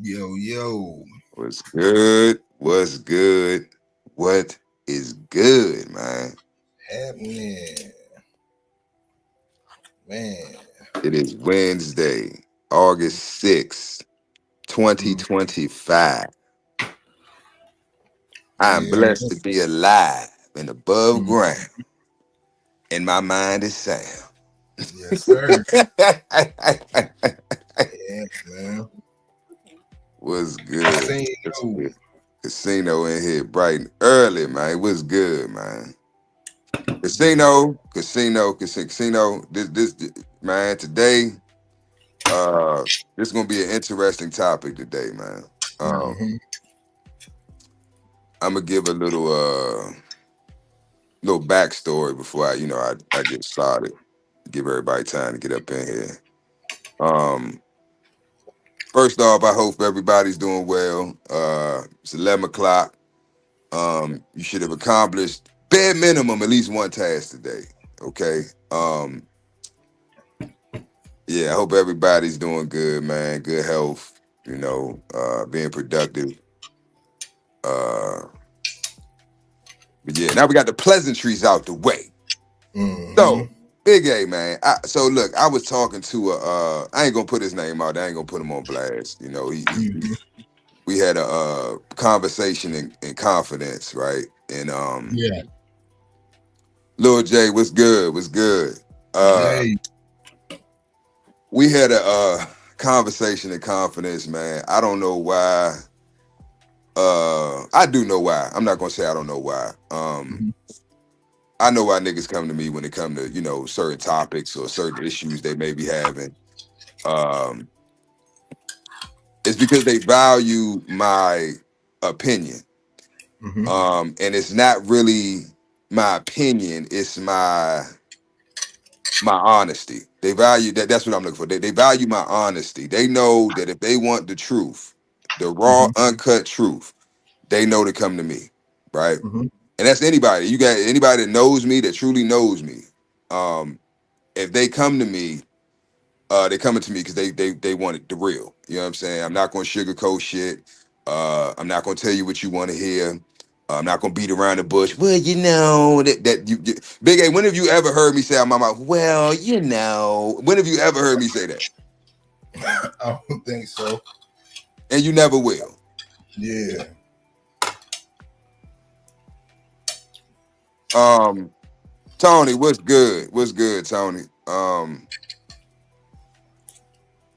Yo, yo, What's good? What's good? What is good, man? happening, man. It is Wednesday, August 6th, Mm, 2025. I am yeah, blessed to be alive and above mm, ground, and my mind is sound. yes, sir. Yes, man. What's good? What's Casino. good? Casino in here bright and early, man. What's good, man? Yeah. Casino. This man, today. Uh, this is gonna be an interesting topic today, man. Mm-hmm. I'm gonna give a little backstory before I get started. Give everybody time to get up in here. Um, First off, I hope everybody's doing well. It's 11 o'clock. You should have accomplished bare minimum at least one task today. Okay. Yeah, I hope everybody's doing good, man. Good health. Being productive. Uh, But yeah, now we got the pleasantries out the way. Mm-hmm. So, Big A, man. So look, I was talking to I ain't gonna put his name out. I ain't gonna put him on blast. Mm-hmm. We had a conversation in confidence, right? And Yeah. Lil J, what's good? What's good? Uh, Jay. we had a conversation in confidence, man. I don't know why. I do know why. I'm not gonna say I don't know why. Mm-hmm. I know why niggas come to me when it come to certain topics or certain issues they may be having. Um, it's because they value my opinion, Mm-hmm. and it's not really my opinion. It's my honesty. They value that. That's what I'm looking for. They value my honesty. They know that if they want the truth, the raw, Mm-hmm. uncut truth, they know to come to me, right? Mm-hmm. And that's anybody. You got anybody that knows me, that truly knows me. Um, if they come to me, they coming to me because they want it the real. You know what I'm saying? I'm not gonna sugarcoat shit. I'm not gonna tell you what you want to hear. I'm not gonna beat around the bush. Well, Big A. When have you ever heard me say out my mouth? Well, When have you ever heard me say that? I don't think so. And you never will. Yeah. Um, Tony, what's good? What's good, Tony?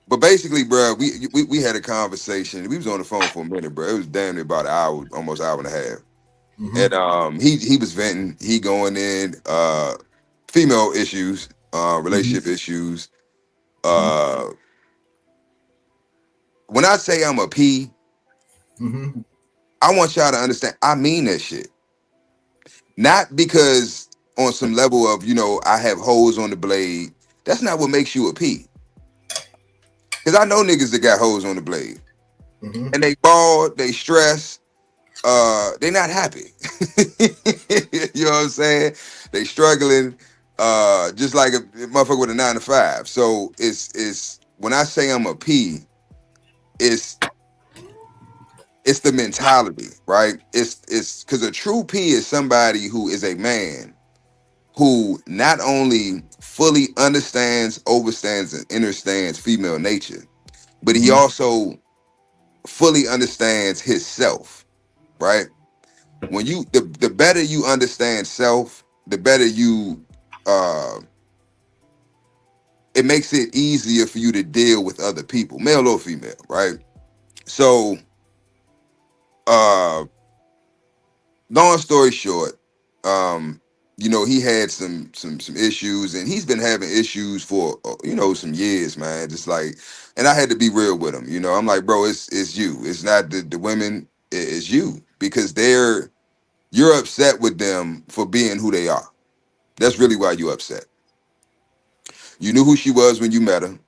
But basically, bro, we had a conversation. We was on the phone for a minute, bro. It was damn near about an hour, almost hour and a half. Mm-hmm. And he was venting, he going in female issues, Mm-hmm. relationship issues. Mm-hmm. Uh when I say I'm a P, Mm-hmm. I want y'all to understand I mean that shit. Not because on some level of, I have holes on the blade. That's not what makes you a P. Because I know niggas that got holes on the blade. Mm-hmm. And they ball, they stress, they not happy. You know what I'm saying? They struggling, just like a motherfucker with a 9 to 5. So it's when I say I'm a P, it's it's the mentality, right? It's because a true P is somebody who is a man who not only fully understands, overstands, and understands female nature, but he Mm-hmm. also fully understands himself, right? When the better you understand self, the better you uh it makes it easier for you to deal with other people, male or female, right? So uh long story short, um he had some issues, and he's been having issues for some years, man. Just like, and I had to be real with him. I'm like, bro, it's you. It's not the women, it's you, because you're upset with them for being who they are. That's really why you upset. You knew who she was when you met her.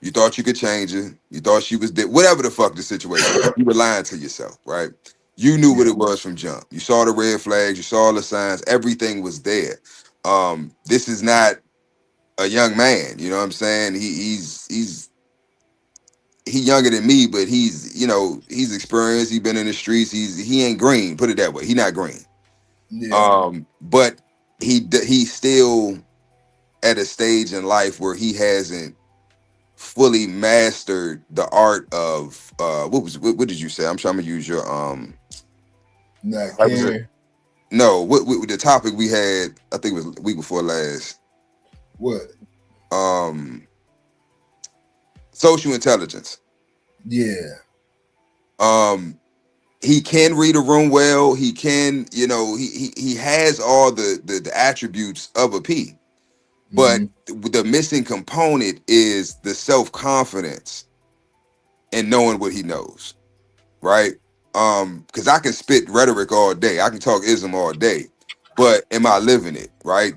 You thought you could change her. You thought she was dead. Whatever the fuck the situation was, you were lying to yourself, right? You knew what Yeah. it was from jump. You saw the red flags. You saw the signs. Everything was there. This is not a young man. You know what I'm saying? He's he younger than me, but he's, you know, he's experienced. He been in the streets. He ain't green. Put it that way. He not green. Yeah. But he's still at a stage in life where he hasn't fully mastered the art of what did you say? I'm trying to use your Not what was it? caring. No, what the topic we had, I think it was week before last. What? Um Social intelligence. Yeah. He can read a room well. He can, you know, he has all the attributes of a P. But Mm-hmm. the missing component is the self-confidence and knowing what he knows, right? Because I can spit rhetoric all day, I can talk ism all day, but am I living it, right?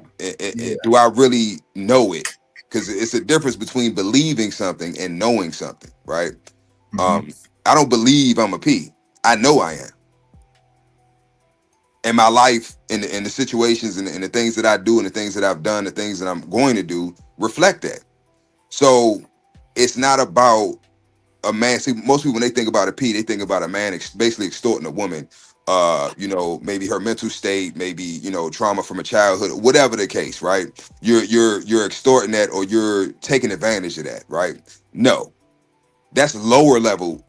Yeah. Do I really know it? Because it's a difference between believing something and knowing something, right? Mm-hmm. um I don't believe I'm a P. I know I am. And my life and the situations and the things that I do and the things that I've done, the things that I'm going to do reflect that. So it's not about a man. See, most people when they think about a P, they think about a man basically extorting a woman. You know, maybe her mental state, maybe, you know, trauma from a childhood, whatever the case, right? You're extorting that, or you're taking advantage of that, right? No, that's lower level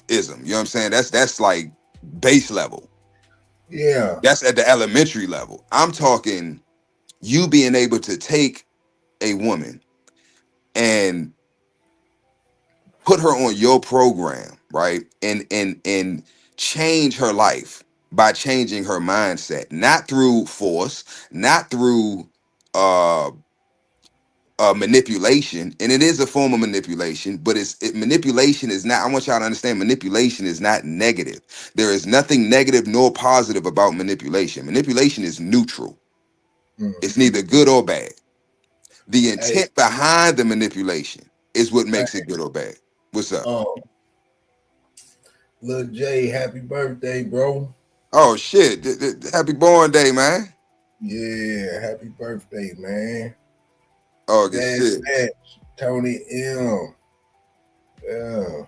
ism. You know what I'm saying? That's like base level. Yeah. That's at the elementary level. I'm talking you being able to take a woman and put her on your program, right? And change her life by changing her mindset, not through force, not through uh manipulation. And it is a form of manipulation, but manipulation is not, I want y'all to understand, manipulation is not negative. There is nothing negative nor positive about manipulation. Manipulation is neutral. It's Mm-hmm. neither good or bad. The Hey, intent behind the manipulation is what hey, makes it good or bad. What's up? um, Lil J, happy birthday, bro. Oh shit! Happy born day, man. Yeah, happy birthday, man. August Dad 6th. Snatch, Tony M. Yeah.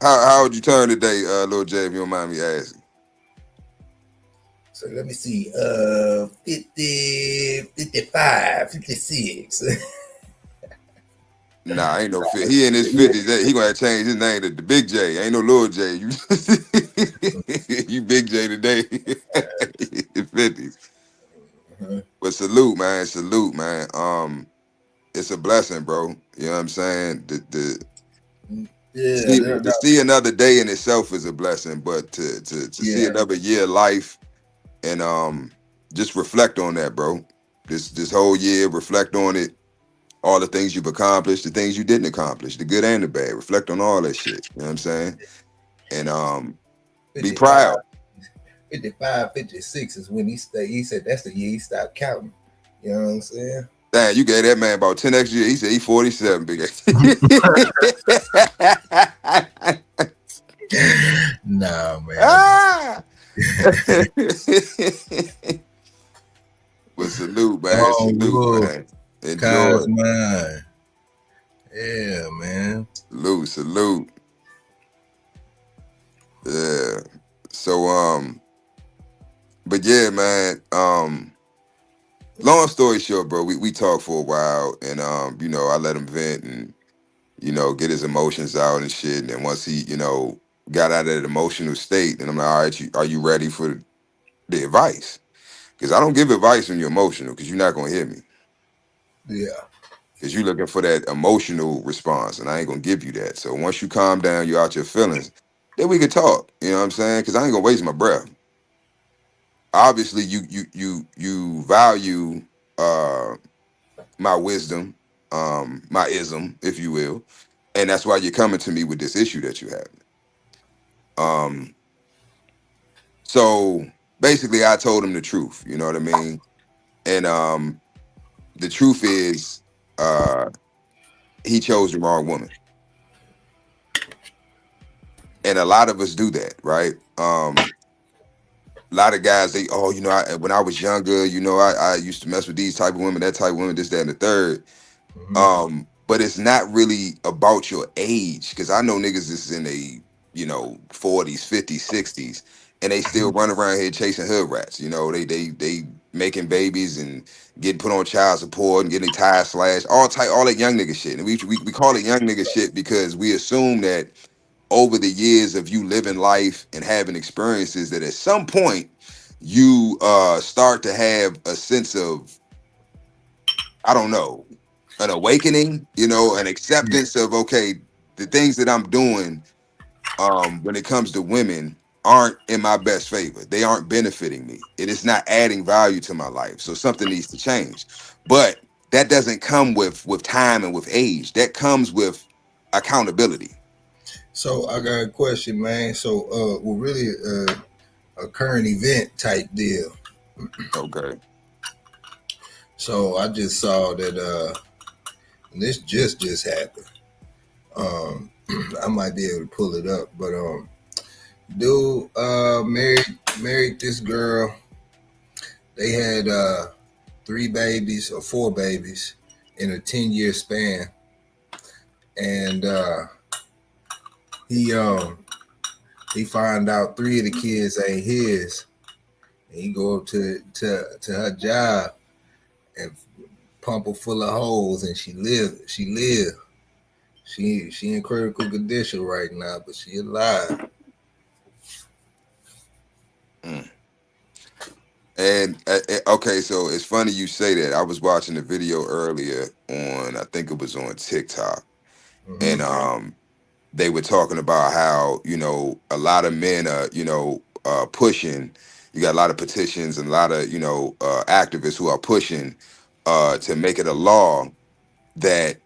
How would you turn today, little J? If you don't mind me asking. So let me see. 50, 55, 56. Nah, ain't no fit. He in his Yeah. 50s. He gonna have to change his name to the Big J. Ain't no little J. You, you Big J today. His 50s. Uh-huh. But salute, man. Salute, man. It's a blessing, bro. You know what I'm saying? The Yeah, see they're to not, see another day in itself is a blessing, but to see yeah, another year of life and just reflect on that, bro. This whole year, reflect on it, all the things you've accomplished, the things you didn't accomplish, the good and the bad. Reflect on all that shit. You know what I'm saying? And be 55, proud. 55, 56 is when he said that's the year he stopped counting. You know what I'm saying? Damn, you gave that man about 10 extra years. He said he 47, big ass. Nah, man. Ah! But salute, man. Oh, Salute, look, man. Enjoy. Kai's mine. Yeah, man. Salute, salute. Yeah. So but yeah, man. Long story short, bro, we talked for a while and you know, I let him vent and, you know, get his emotions out and shit. And then once he, you know, got out of that emotional state, then I'm like, all right, are you ready for the advice? Because I don't give advice when you're emotional, because you're not gonna hear me. Yeah. Because you're looking for that emotional response, and I ain't gonna give you that. So once you calm down, you're out your feelings, then we can talk. You know what I'm saying? Because I ain't gonna waste my breath. Obviously, you value uh my wisdom, my ism, if you will, and that's why you're coming to me with this issue that you have. Um, so basically, I told him the truth. You know what I mean? And the truth is, uh, he chose the wrong woman, and a lot of us do that, right? A lot of guys, they, oh, you know, when I was younger, you know, I used to mess with these type of women, that type of women, this, that, and the third. Hmm. but it's not really about your age. Because I know niggas is in a 40s, 50s, 60s, and they still run around here chasing hood rats. They making babies and getting put on child support and getting their tires slashed, all that young nigga shit. And we call it young nigga shit because we assume that over the years of you living life and having experiences that at some point you start to have a sense of, I don't know, an awakening, an acceptance of, okay, the things that I'm doing when it comes to women aren't in my best favor. They aren't benefiting me. It is not adding value to my life. So something needs to change. But that doesn't come with time and with age. That comes with accountability. So I got a question, man. So really a current event type deal. Okay. So I just saw that this just happened. I might be able to pull it up, but dude married this girl. They had 3 babies or 4 babies in a 10-year span, and he find out 3 of the kids ain't his, and he go up to her job and pump her full of holes, and she live. She in critical condition right now, but she alive. And okay, so it's funny you say that. I was watching a video earlier on, I think it was on TikTok, and they were talking about how a lot of men are pushing. You got a lot of petitions and a lot of activists who are pushing to make it a law that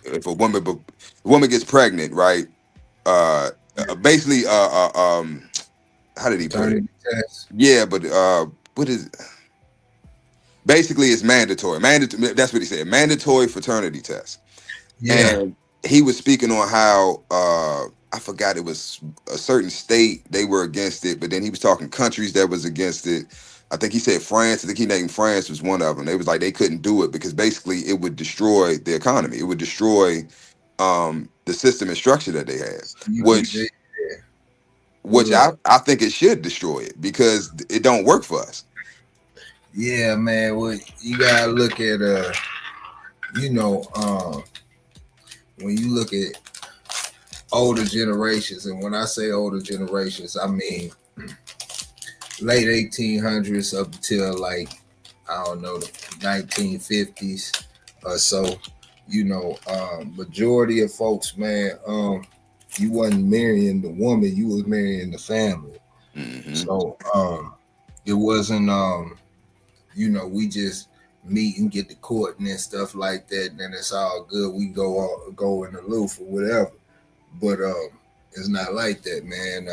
if a woman gets pregnant, right? Basically, how did he put it? Yeah, but what is basically it's mandatory. That's what he said. Mandatory fraternity test. Yeah. And he was speaking on how I forgot, it was a certain state they were against it, but then he was talking countries that was against it. I think he said France. I think he named France was one of them. They was like they couldn't do it because basically it would destroy the economy. It would destroy the system and structure that they had, which I think it should destroy it because it don't work for us. Yeah, man. Well, you gotta look at when you look at older generations, and when I say older generations, I mean late 1800s up until like, I don't know, the 1950s or so. Majority of folks, man, you wasn't marrying the woman, you was marrying the family. So it wasn't we just meet and get to court and stuff like that, and then it's all good. We go in the loop or whatever. But it's not like that, man.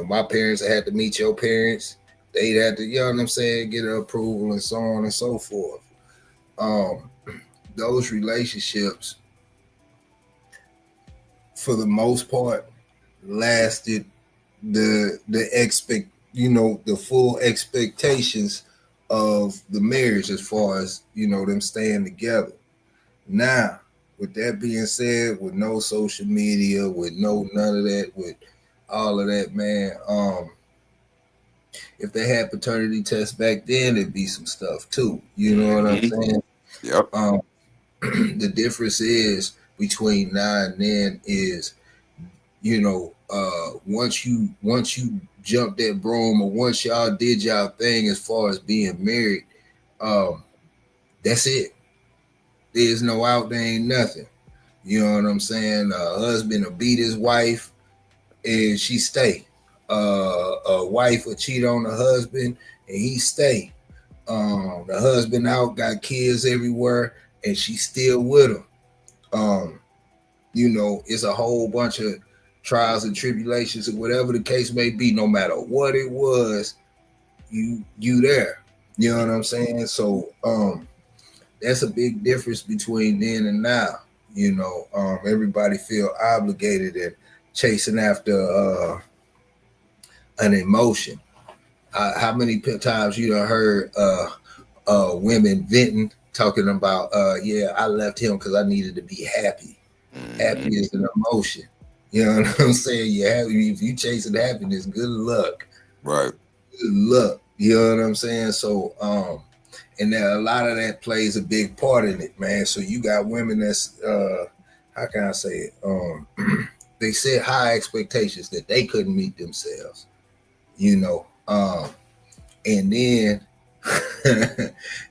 My parents had to meet your parents. They'd have to, you know what I'm saying, get approval and so on and so forth. Those relationships, for the most part, lasted the full expectations of the marriage as far as them staying together. Now, with that being said, with no social media, with none of that, with all of that, man, if they had paternity tests back then, it'd be some stuff too. You know what I'm saying? Yep. The difference is between now and then is, once you jump that broom, or once y'all did y'all thing as far as being married, that's it. There's no out, there ain't nothing. You know what I'm saying? A husband will beat his wife and she stay. A wife will cheat on the husband and he stay. The husband out, got kids everywhere, and she's still with him. It's a whole bunch of trials and tribulations, or whatever the case may be. No matter what it was, you there. You know what I'm saying? So that's a big difference between then and now. Everybody feel obligated and chasing after an emotion. How many times you done heard women venting talking about yeah, I left him because I needed to be happy. Happy Mm-hmm. is an emotion. You know what I'm saying? You happy if you chasing happiness, good luck. Right. Good luck. You know what I'm saying? So and then a lot of that plays a big part in it, man. So you got women that's how can I say it? They set high expectations that they couldn't meet themselves, you know. And then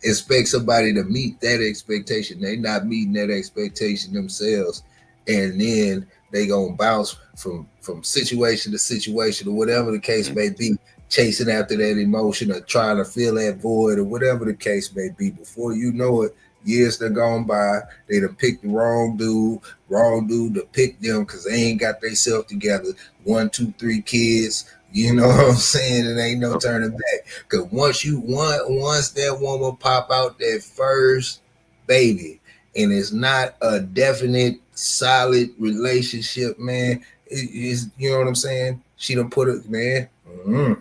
expect somebody to meet that expectation. They not meeting that expectation themselves, and then they gonna bounce from situation to situation or whatever the case may be, chasing after that emotion or trying to fill that void or whatever the case may be. Before you know it, years that gone by, they done picked the wrong dude to pick them because they ain't got themselves together. 1, 2, 3 kids. You know what I'm saying? It ain't no turning back. Cause once that woman pop out that first baby, and it's not a definite solid relationship, man. It is, you know what I'm saying? She done put it, man. Yeah.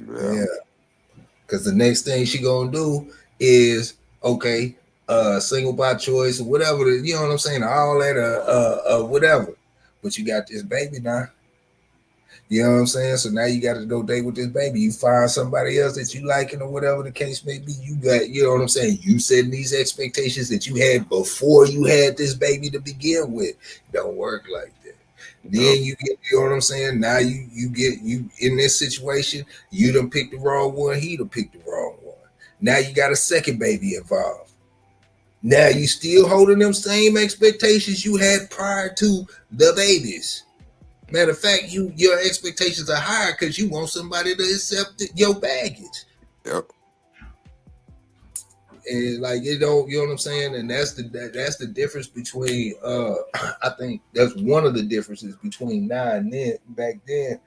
Yeah. Cause the next thing she gonna do is okay, single by choice or whatever. You know what I'm saying? All that, whatever. But you got this baby now. You know what I'm saying? So now you got to go date with this baby. You find somebody else that you liking or whatever the case may be. You got, you know what I'm saying? You setting these expectations that you had before you had this baby to begin with. It don't work like that. Then you get, you know what I'm saying? Now you get you in this situation. You done picked the wrong one. He done picked the wrong one. Now you got a second baby involved. Now you still holding them same expectations you had prior to the babies. Matter of fact, your expectations are higher because you want somebody to accept your baggage. Yep. And like you know what I'm saying? And that's the difference between I think that's one of the differences between now and then. Back then,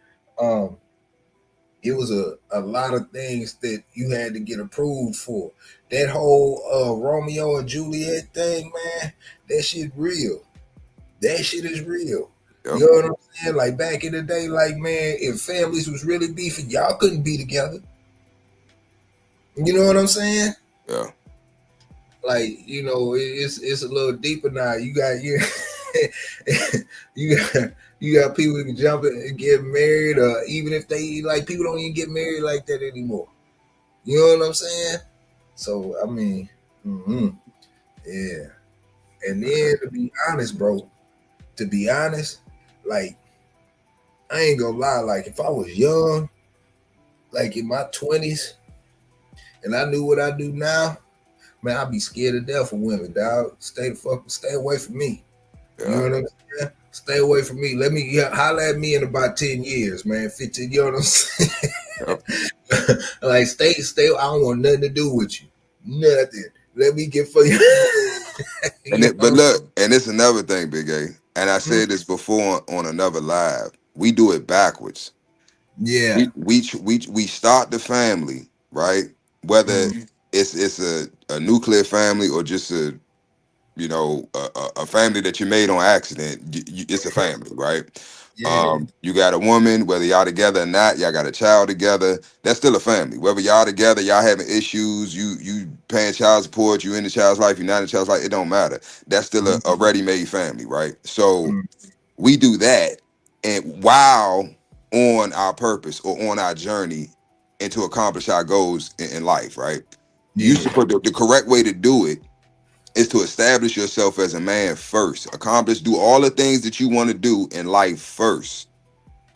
it was a lot of things that you had to get approved for. That whole Romeo and Juliet thing, man, that shit real. That shit is real. Yep. You know what I'm saying? Like back in the day, like man, if families was really beefing, y'all couldn't be together. You know what I'm saying? Yeah. Like you know, it's a little deeper now. You got you got people who can jump and get married, or even if they like people don't even get married like that anymore. You know what I'm saying? So I mean, yeah. And then to be honest, bro, like I ain't gonna lie, like if I was young, like in my 20s, and I knew what I do now, man, I'd be scared to death of women, dog. Stay away from me. Yeah. You know what I'm saying? Stay away from me. Let me holler at me in about 10 years, man. 15, you know what I'm saying? Yep. Like stay. I don't want nothing to do with you. Nothing. Let me get for you. But look, and it's another thing, Big A. And I said this before on another live. We do it backwards. Yeah. We start the family, right? Whether it's a nuclear family or just a family that you made on accident. It's a family, right? Yeah. You got a woman, whether y'all together or not, y'all got a child together. That's still a family. Whether y'all together, y'all having issues, you paying child support, you in the child's life, you not in the child's life, it don't matter. That's still a ready-made family, right? So we do that, and while on our purpose or on our journey and to accomplish our goals in life, right? You support the correct way to do it is to establish yourself as a man first. Do all the things that you want to do in life first.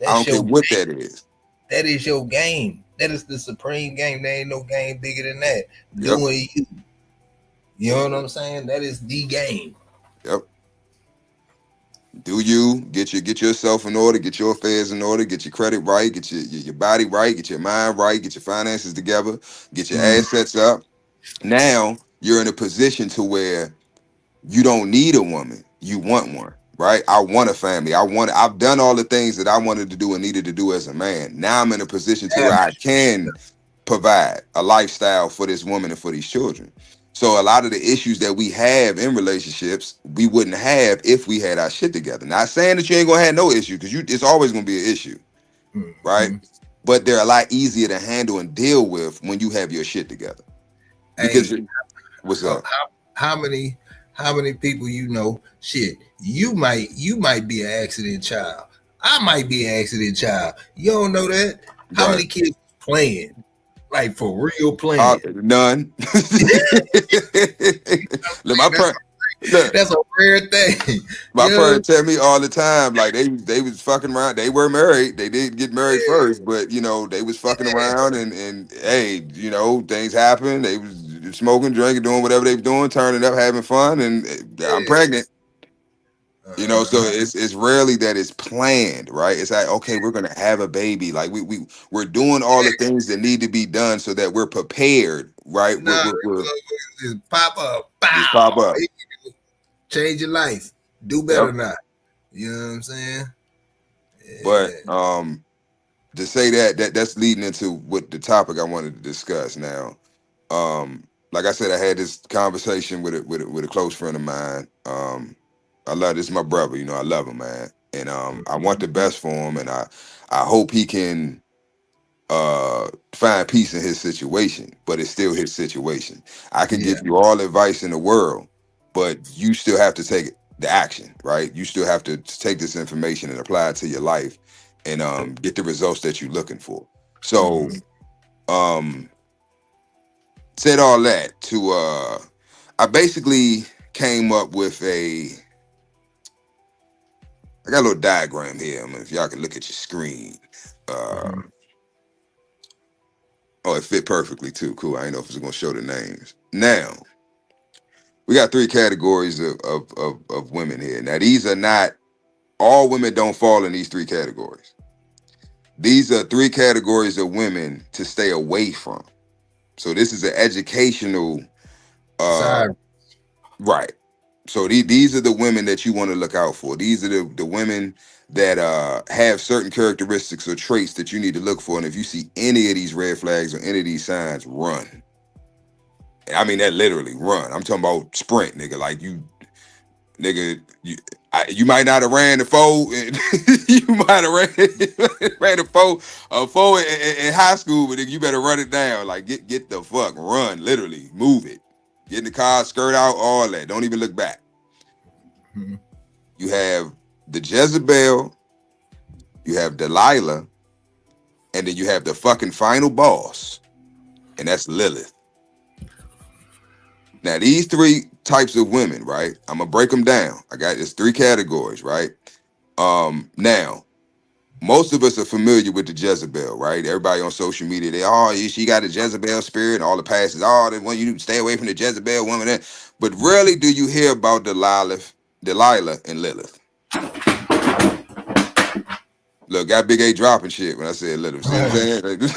I don't care what that is. That is your game. That is the supreme game. There ain't no game bigger than that. Yep. Doing you. You know what I'm saying? That is the game. Yep. Do you get yourself in order, get your affairs in order, get your credit right, get your body right, get your mind right, get your finances together, get your assets up. Now you're in a position to where you don't need a woman. You want one, right? I want a family. I've done all the things that I wanted to do and needed to do as a man. Now I'm in a position to where I can provide a lifestyle for this woman and for these children. So a lot of the issues that we have in relationships, we wouldn't have if we had our shit together. Not saying that you ain't gonna have no issue, because it's always gonna be an issue, right? But they're a lot easier to handle and deal with when you have your shit together. Because Hey, what's how, up? how many people you know? Shit, you might be an accident child. I might be an accident child. You don't know that. How Right. many kids playing? Like for real playing? None. Look, my That's parent, look, that's a rare thing. my You know? parents tell me all the time, like they was fucking around. They were married. They did get married first, but they was fucking Yeah, around and hey, things happen. They was smoking, drinking, doing whatever they was doing, turning up, having fun, and I'm yeah. pregnant. So Uh-huh. it's rarely that it's planned, right? It's like, okay, we're gonna have a baby. Like we're doing all the things that need to be done so that we're prepared, right? Nah, We're just pop up, just pop pow. up. Change your life. Do better Yep. not. You know what I'm saying? But Yeah. to say that's leading into what the topic I wanted to discuss now. Like I said, I had this conversation with a close friend of mine. I love this is my brother, I love him, man. And I want the best for him, and I hope he can find peace in his situation, but it's still his situation. I can Yeah. give you all advice in the world, but you still have to take the action, right? You still have to take this information and apply it to your life and get the results that you're looking for. So Mhm. um said all that to I basically came up with I got a little diagram here. I mean, if y'all can look at your screen. Uh Mhm. oh, it fit perfectly too. Cool. I didn't know if it was gonna show the names. Now, we got three categories of women here. Now, these are not all women don't fall in these three categories. These are three categories of women to stay away from. So this is an educational uh Sorry. right. So these are the women that you want to look out for. These are the women that have certain characteristics or traits that you need to look for. And if you see any of these red flags or any of these signs, run. I mean that literally run. I'm talking about sprint, nigga. Like nigga, you might not have ran the four. You might have ran a four in high school, but you better run it down. Like get the fuck run, literally move it. Get in the car, skirt out, all that. Don't even look back. Mhm. You have the Jezebel, you have Delilah, and then you have the fucking final boss, and that's Lilith. Now these three types of women, right? I'm gonna break them down. I got it's three categories, right? Now most of us are familiar with the Jezebel, right? Everybody on social media, she got a Jezebel spirit, and all the pastors, they want you to stay away from the Jezebel woman. But rarely do you hear about Delilah and Lilith. Look, got Big A dropping shit when I said Lilith. See what I'm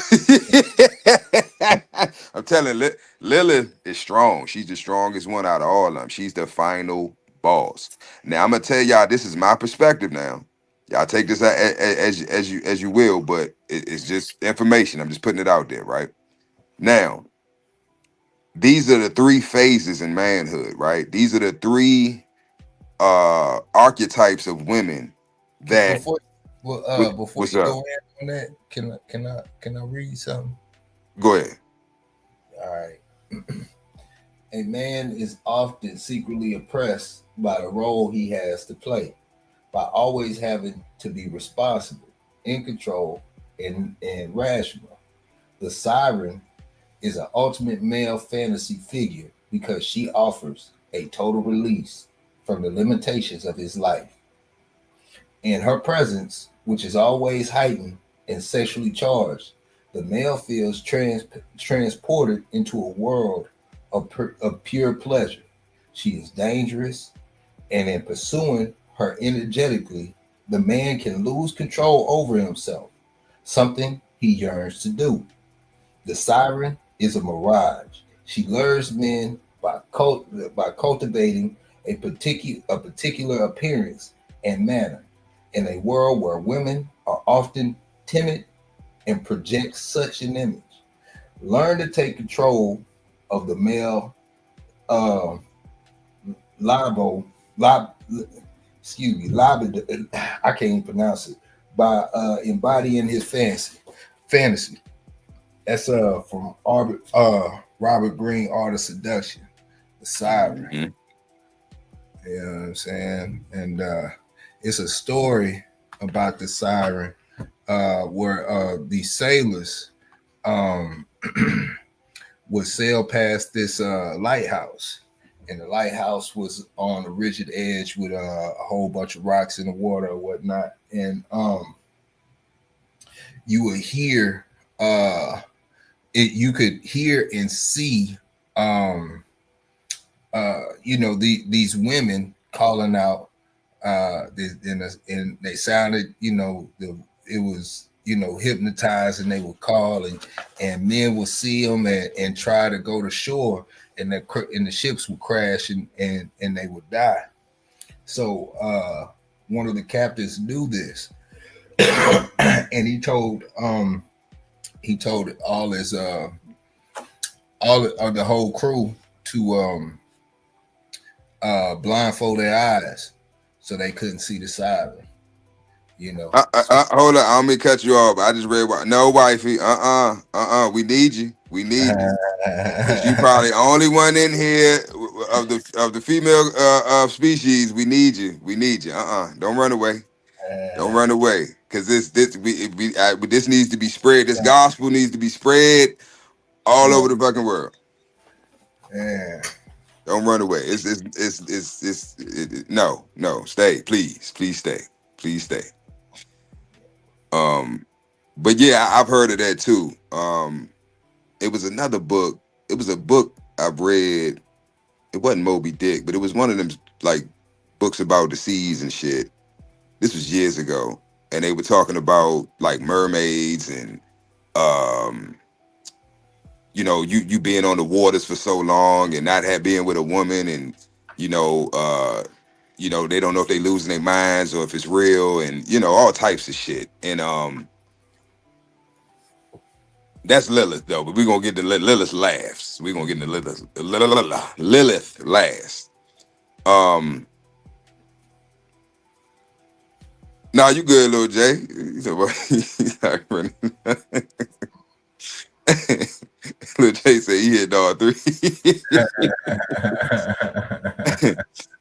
saying? I'm telling Lilith is strong. She's the strongest one out of all of them. She's the final boss. Now I'm gonna tell y'all this is my perspective now. Y'all take this as you will, but it's just information. I'm just putting it out there, right? Now, these are the three phases in manhood, right? These are the three archetypes of women that Before well, before what's you up? go in on that, can I read something? Go ahead. All right. A man is often secretly oppressed by the role he has to play, by always having to be responsible, in control, and rational. The siren is an ultimate male fantasy figure because she offers a total release from the limitations of his life. In her presence, which is always heightened and sexually charged, the male feels transported into a world of pure pleasure. She is dangerous, and in pursuing her energetically, the man can lose control over himself, something he yearns to do. The siren is a mirage. She lures men by cultivating a particular appearance and manner in a world where women are often timid and project such an image. Learn to take control of the male uh, libo, lib, excuse me, libido. I can't even pronounce it by embodying his fantasy. That's from Albert. Robert Greene, Art of Seduction, the siren. Mm-hmm. You know what I'm saying? And it's a story about the siren where these sailors um, would sail past this lighthouse. And the lighthouse was on a rigid edge with a whole bunch of rocks in the water or whatnot. And you would hear, you could hear and see, these women calling out, and they sounded, it was, hypnotized, and they would call, and men would see them and try to go to shore, and the ships would crash, and they would die. So one of the captains knew this, and he told all his all of the whole crew to blindfold their eyes so they couldn't see the siren. Hold on, I don't mean to cut you off. I just read. No, wifey. We need you. We need you. Because you probably only one in here of the female species. We need you. We need you. Don't run away. Don't run away. Because this needs to be spread. This gospel needs to be spread all over the fucking world. Yeah. Don't run away. No. Stay, please stay. Please stay. But yeah, I've heard of that too. It was another book. It was a book I've read. It wasn't Moby Dick, but it was one of them like books about the seas and shit. This was years ago, and they were talking about like mermaids and you being on the waters for so long and not being with a woman, and they don't know if they losing their minds or if it's real, and all types of shit. And that's Lilith though, but we're gonna get to Lilith last. We're gonna get into Lilith last. Nah, you good, little Jay. Little Jay said he hit all 3.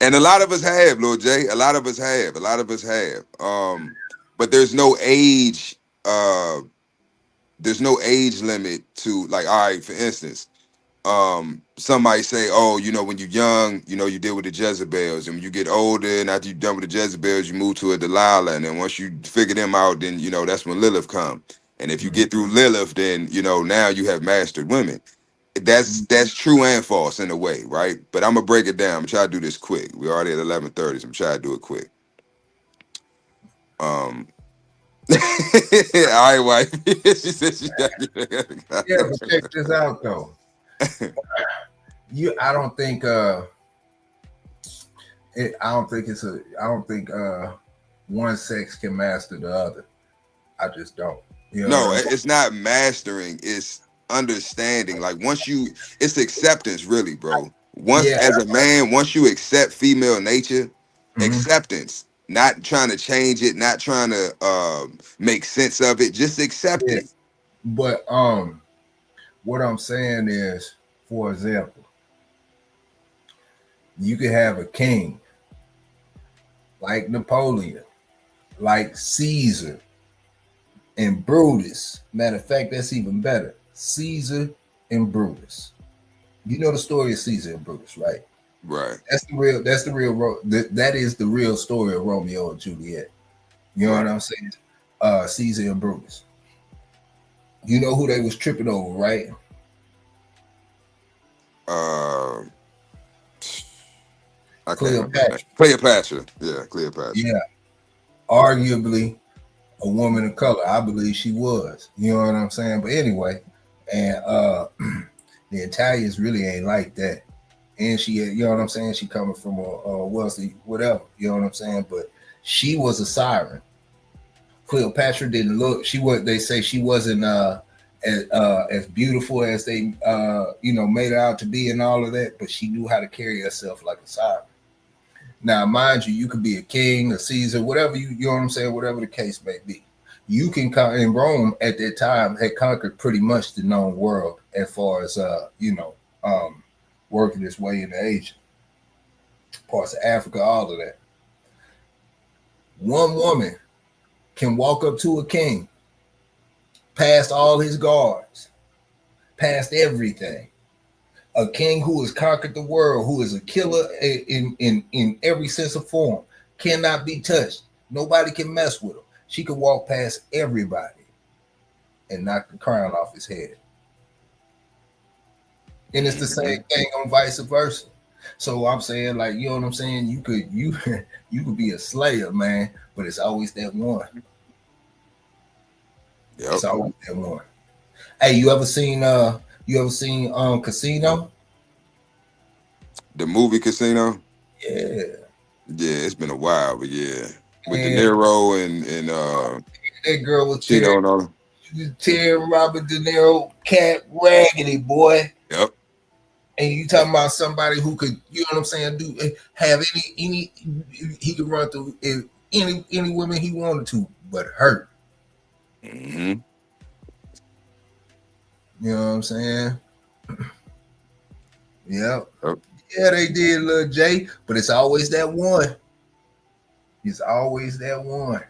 And a lot of us have, little Jay. A lot of us have. But there's no age. There's no age limit to, like, all right, for instance, somebody say, oh, when you're young, you deal with the Jezebels, and when you get older and after you're done with the Jezebels, you move to a Delilah, and then once you figure them out, then that's when Lilith come. And if you get through Lilith, then now you have mastered women. That's true and false in a way, right? But I'm gonna break it down. I'm gonna try to do this quick. We're already at 11:30, so I'm gonna try to do it quick. All right, wife. She said she got yeah, but check this out though. I don't think one sex can master the other. I just don't. No, it's not mastering, it's understanding. Like it's acceptance, really, bro. As a man, once you accept female nature, acceptance. Not trying to change it, not trying to make sense of it, just accept it. But what I'm saying is, for example, you could have a king like Napoleon, like Caesar, and Brutus. Matter of fact, that's even better. Caesar and Brutus. You know the story of Caesar and Brutus, right? Right. That is the real story of Romeo and Juliet. You know what I'm saying? Caesar and Brutus. You know who they was tripping over, right? Cleopatra. Cleopatra. Yeah, Cleopatra. Yeah. Arguably a woman of color. I believe she was. You know what I'm saying? But anyway, and the Italians really ain't like that. And she, you know what I'm saying? She coming from a wealthy whatever. You know what I'm saying? But she was a siren. Cleopatra didn't look. They say she wasn't as beautiful as they made her out to be and all of that. But she knew how to carry herself like a siren. Now, mind you, you could be a king, a Caesar, whatever you know what I'm saying, whatever the case may be. You can in Rome at that time had conquered pretty much the known world as far as working its way into Asia, parts of Africa, all of that. One woman can walk up to a king, past all his guards, past everything. A king who has conquered the world, who is a killer in every sense of form, cannot be touched. Nobody can mess with him. She can walk past everybody and knock the crown off his head. And it's the same thing on vice versa. So I'm saying, like, you know what I'm saying? You could be a slayer, man, but it's always that one. Yep. It's always that one. Hey, you ever seen Casino? The movie Casino? Yeah. Yeah, it's been a while, but yeah. With De Niro and that girl was tearing Robert De Niro cat raggedy, boy. Yep. And you talking about somebody who could, you know what I'm saying, have any he could run through any women he wanted to, but hurt. Mm-hmm. You know what I'm saying? Yep. Yep. Yeah, they did, Lil J, but it's always that one. It's always that one.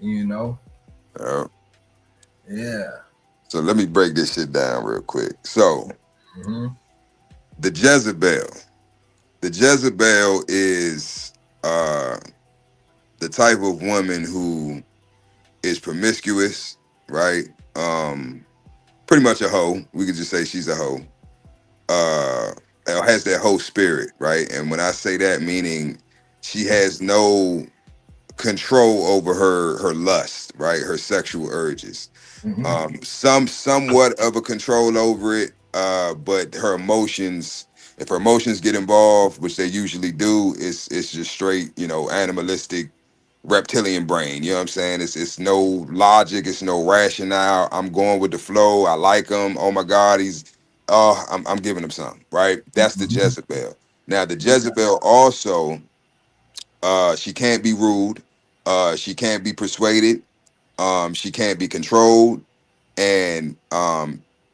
You know? Yep. Yeah. So let me break this shit down real quick. So the Jezebel. The Jezebel is the type of woman who is promiscuous, right? Pretty much a hoe. We could just say she's a hoe. Has that hoe spirit, right? And when I say that, meaning she has no control over her lust, right? Her sexual urges. Somewhat of a control over it, but her emotions, if her emotions get involved, which they usually do, it's just straight, animalistic reptilian brain. You know what I'm saying? It's no logic, it's no rationale. I'm going with the flow. I like him. Oh my God, I'm giving him something, right? That's the Jezebel. Now the Jezebel also, she can't be ruled, she can't be persuaded, she can't be controlled, and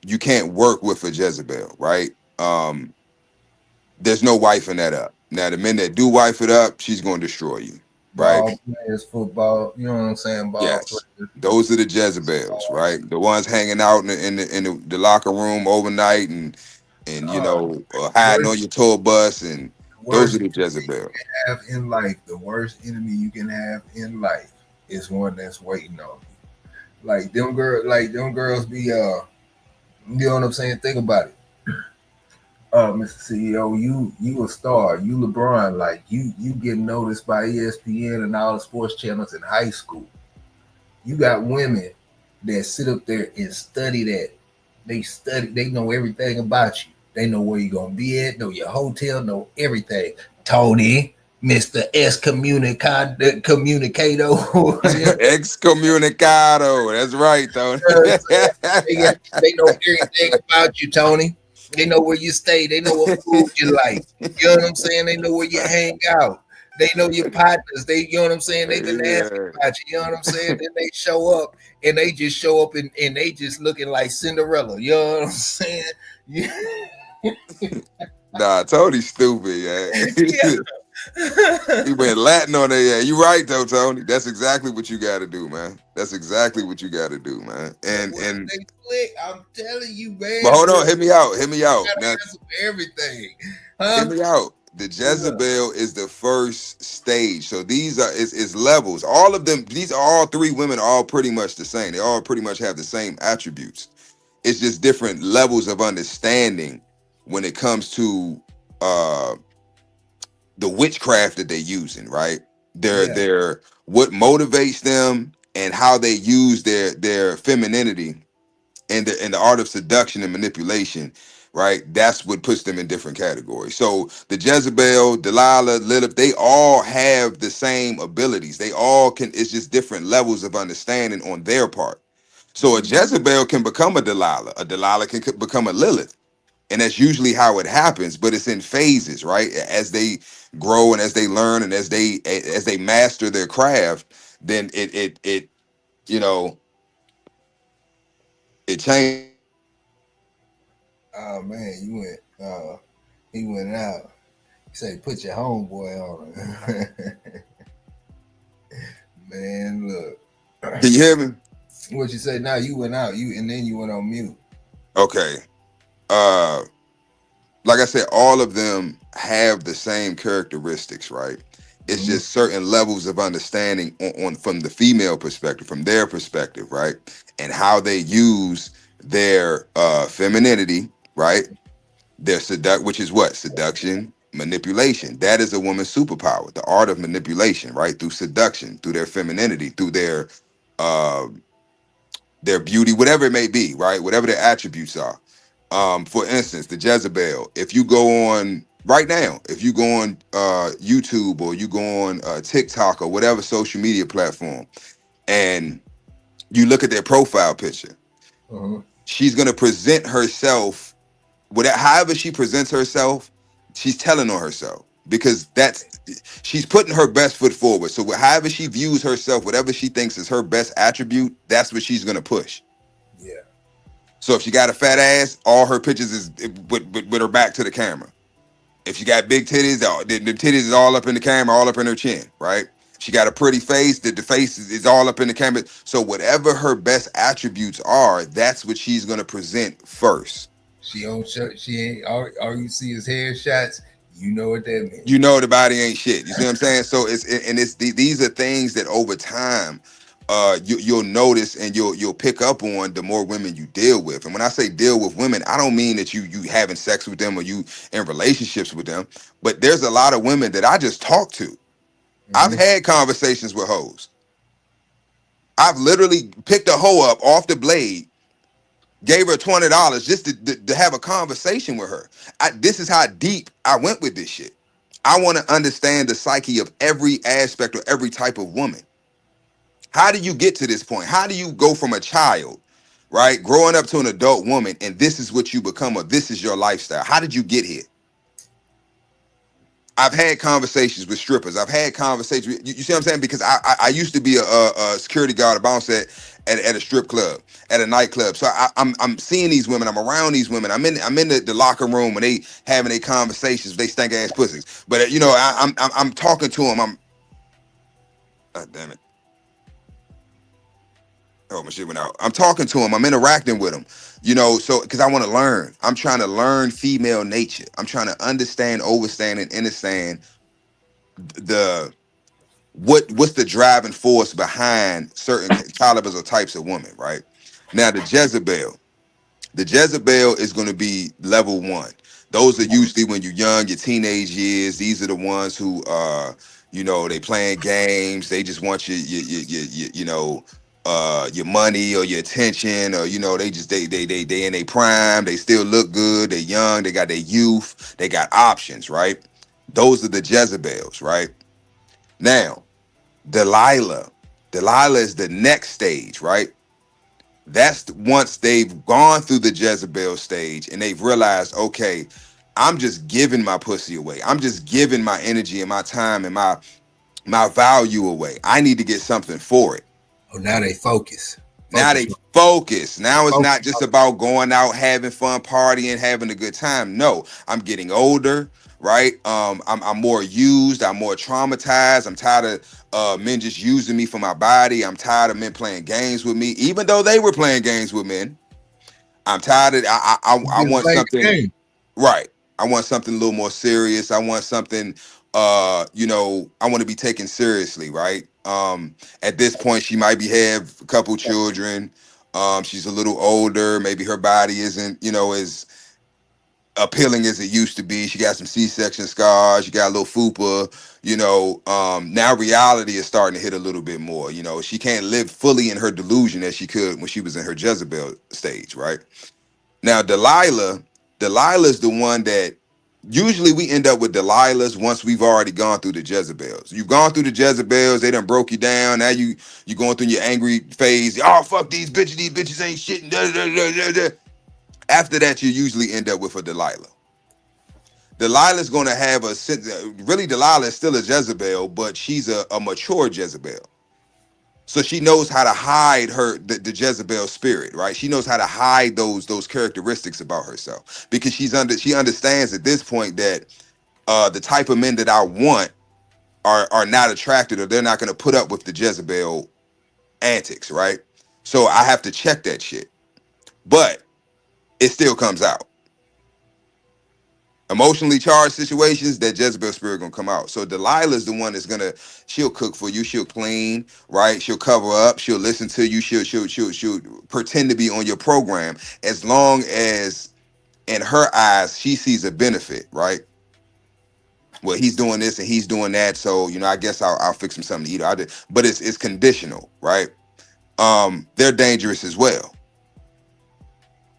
you can't work with a Jezebel, right? There's no wifing that up. Now the men that do wife it up, she's going to destroy you, right? Ball players, football, you know what I'm saying? Yes. Those are the Jezebels, right? The ones hanging out in the locker room overnight and hiding on your tour bus, and those are the Jezebels. Have in life, the worst enemy you can have in life is one that's waiting on you. Like them girls be you know what I'm saying? Think about it. Mr. CEO, you a star, you LeBron, like you get noticed by ESPN and all the sports channels in high school. You got women that sit up there and study that. They know everything about you. They know where you're gonna be at, know your hotel, know everything. Tony, Mr. Excommunicado. Excommunicado. That's right, Tony. They know everything about you, Tony. They know where you stay. They know what food you like. You know what I'm saying? They know where you hang out. They know your partners. You know what I'm saying? They've been asking about you. You know what I'm saying? Then they show up and they just show up and they just looking like Cinderella. You know what I'm saying? Nah, Tony's stupid, yeah. He went Latin on there. Yeah, you right though, Tony. That's exactly what you got to do, man. That's exactly what you got to do, man. And they click, I'm telling you, man. But hold on, hit me out. Now, everything. Hear me out. The Jezebel is the first stage. So these are is levels. All of them, these are all three women are all pretty much the same. They all pretty much have the same attributes. It's just different levels of understanding when it comes to the witchcraft that they're using, right? They're what motivates them and how they use their femininity and the art of seduction and manipulation, right? That's what puts them in different categories. So the Jezebel, Delilah, Lilith, they all have the same abilities. They all can, it's just different levels of understanding on their part. So a Jezebel can become a Delilah can become a Lilith. And that's usually how it happens, but it's in phases, right? As they grow and as they learn and as they master their craft, then you know, it changed. Oh man, you went. He went out. He said, "Put your homeboy on." Man, look. Can you hear me? What you say? Now you went out. You and then you went on mute. Okay. Uh, like I said, all of them have the same characteristics, right? It's Mm-hmm. just certain levels of understanding on from the female perspective, from their perspective, right? And how they use their femininity, right? Their which is what? Seduction, manipulation. That is a woman's superpower, the art of manipulation, right? Through seduction, through their femininity, through uh their beauty, whatever it may be, right? Whatever their attributes are. For instance, the Jezebel. If you go on right now, if you go on YouTube or you go on TikTok or whatever social media platform, and you look at their profile picture, Uh-huh. she's gonna present herself. Whatever, however she presents herself, she's telling on herself because she's putting her best foot forward. So however she views herself, whatever she thinks is her best attribute, that's what she's gonna push. Yeah. So if she got a fat ass, all her pictures is with her back to the camera. If she got big titties, the titties is all up in the camera, all up in her chin, right? She got a pretty face, the face is all up in the camera. So whatever her best attributes are, that's what she's gonna present first. She on shirt. She ain't. All you see is headshots. You know what that means. You know the body ain't shit. You see what I'm saying? So these are things that over time you'll notice and you'll pick up on the more women you deal with. And when I say deal with women, I don't mean that you having sex with them or you in relationships with them, but there's a lot of women that I just talk to. I've Mm-hmm. had conversations with hoes. I've literally picked a hoe up off the blade, gave her $20 just to have a conversation with her. This is how deep I went with this shit. I want to understand the psyche of every aspect or every type of woman. How do you get to this point? How do you go from a child, right, growing up to an adult woman, and this is what you become, or this is your lifestyle? How did you get here? I've had conversations with strippers. I've had conversations. You see what I'm saying? Because I used to be a security guard, a bounce at a strip club, at a nightclub. So I'm seeing these women. I'm around these women. I'm in the locker room when they having their conversations. They stank ass pussies. But you know, I'm talking to them. God damn it. Oh, my shit went out. I'm talking to them. I'm interacting with them. You know, so because I want to learn. I'm trying to learn female nature. I'm trying to understand, overstand, and understand the what's the driving force behind certain calibers or types of women, right? Now the Jezebel is going to be level one. Those are usually when you're young, your teenage years. These are the ones who you know, they playing games. They just want you know, your money or your attention, or you know, they in their prime. They still look good. They're young. They got their youth. They got options, right? Those are the Jezebels, right? Now, Delilah. Delilah is the next stage, right? Once they've gone through the Jezebel stage and they've realized, okay, I'm just giving my pussy away. I'm just giving my energy and my time and my value away. I need to get something for it. Oh, now they focus. Now Focus. they focus. Now it's Focus. not just about going out, having fun, partying, having a good time. No, I'm getting older, right? I'm more used. I'm more traumatized. I'm tired of men just using me for my body. I'm tired of men playing games with me, even though they were playing games with men. I'm tired of. I You want play the something. game. Right. I want something a little more serious. I want something you know, I want to be taken seriously, right? At this point she might be have a couple children. She's a little older, maybe her body isn't, you know, as appealing as it used to be. She got some C-section scars, she got a little fupa, you know. Now reality is starting to hit a little bit more. You know, she can't live fully in her delusion as she could when she was in her Jezebel stage, right? Now, Delilah's the one that usually we end up with Delilah's once we've already gone through the Jezebels. You've gone through the Jezebels, they done broke you down. Now you going through your angry phase. Oh, fuck these bitches ain't shit. And da, da, da, da, da. After that, you usually end up with a Delilah. Delilah's gonna have really Delilah is still a Jezebel, but she's a mature Jezebel. So she knows how to hide the Jezebel spirit, right? She knows how to hide those characteristics about herself because she understands at this point that the type of men that I want are not attracted, or they're not going to put up with the Jezebel antics, right? So I have to check that shit, but it still comes out. Emotionally charged situations, that Jezebel spirit gonna come out. So Delilah's the one that's gonna, she'll cook for you, she'll clean, right? She'll cover up, she'll listen to you, she'll pretend to be on your program as long as in her eyes she sees a benefit, right? Well, he's doing this and he's doing that, so I guess I'll fix him something to eat. But it's conditional, right? They're dangerous as well.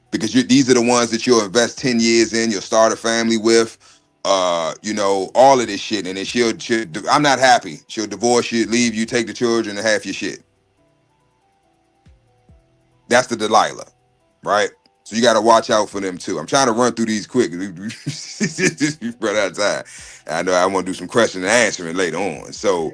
Because these are the ones that you'll invest 10 years in, you'll start a family with, all of this shit. And then I'm not happy. She'll divorce you, leave you, take the children and half your shit. That's the Delilah, right? So you got to watch out for them too. I'm trying to run through these quick. We run out of time. I know I want to do some question and answering later on. So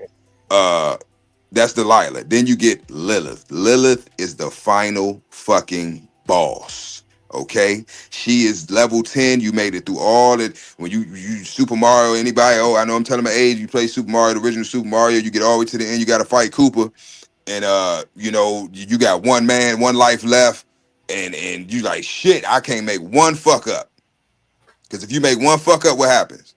that's Delilah. Then you get Lilith. Lilith is the final fucking boss. Okay, she is level 10. You made it through all that. When you Super Mario, anybody? Oh, I know I'm telling my age. You play Super Mario, the original Super Mario. You get all the way to the end. You got to fight Koopa, and you got one man, one life left, and you like shit. I can't make one fuck up, because if you make one fuck up, what happens?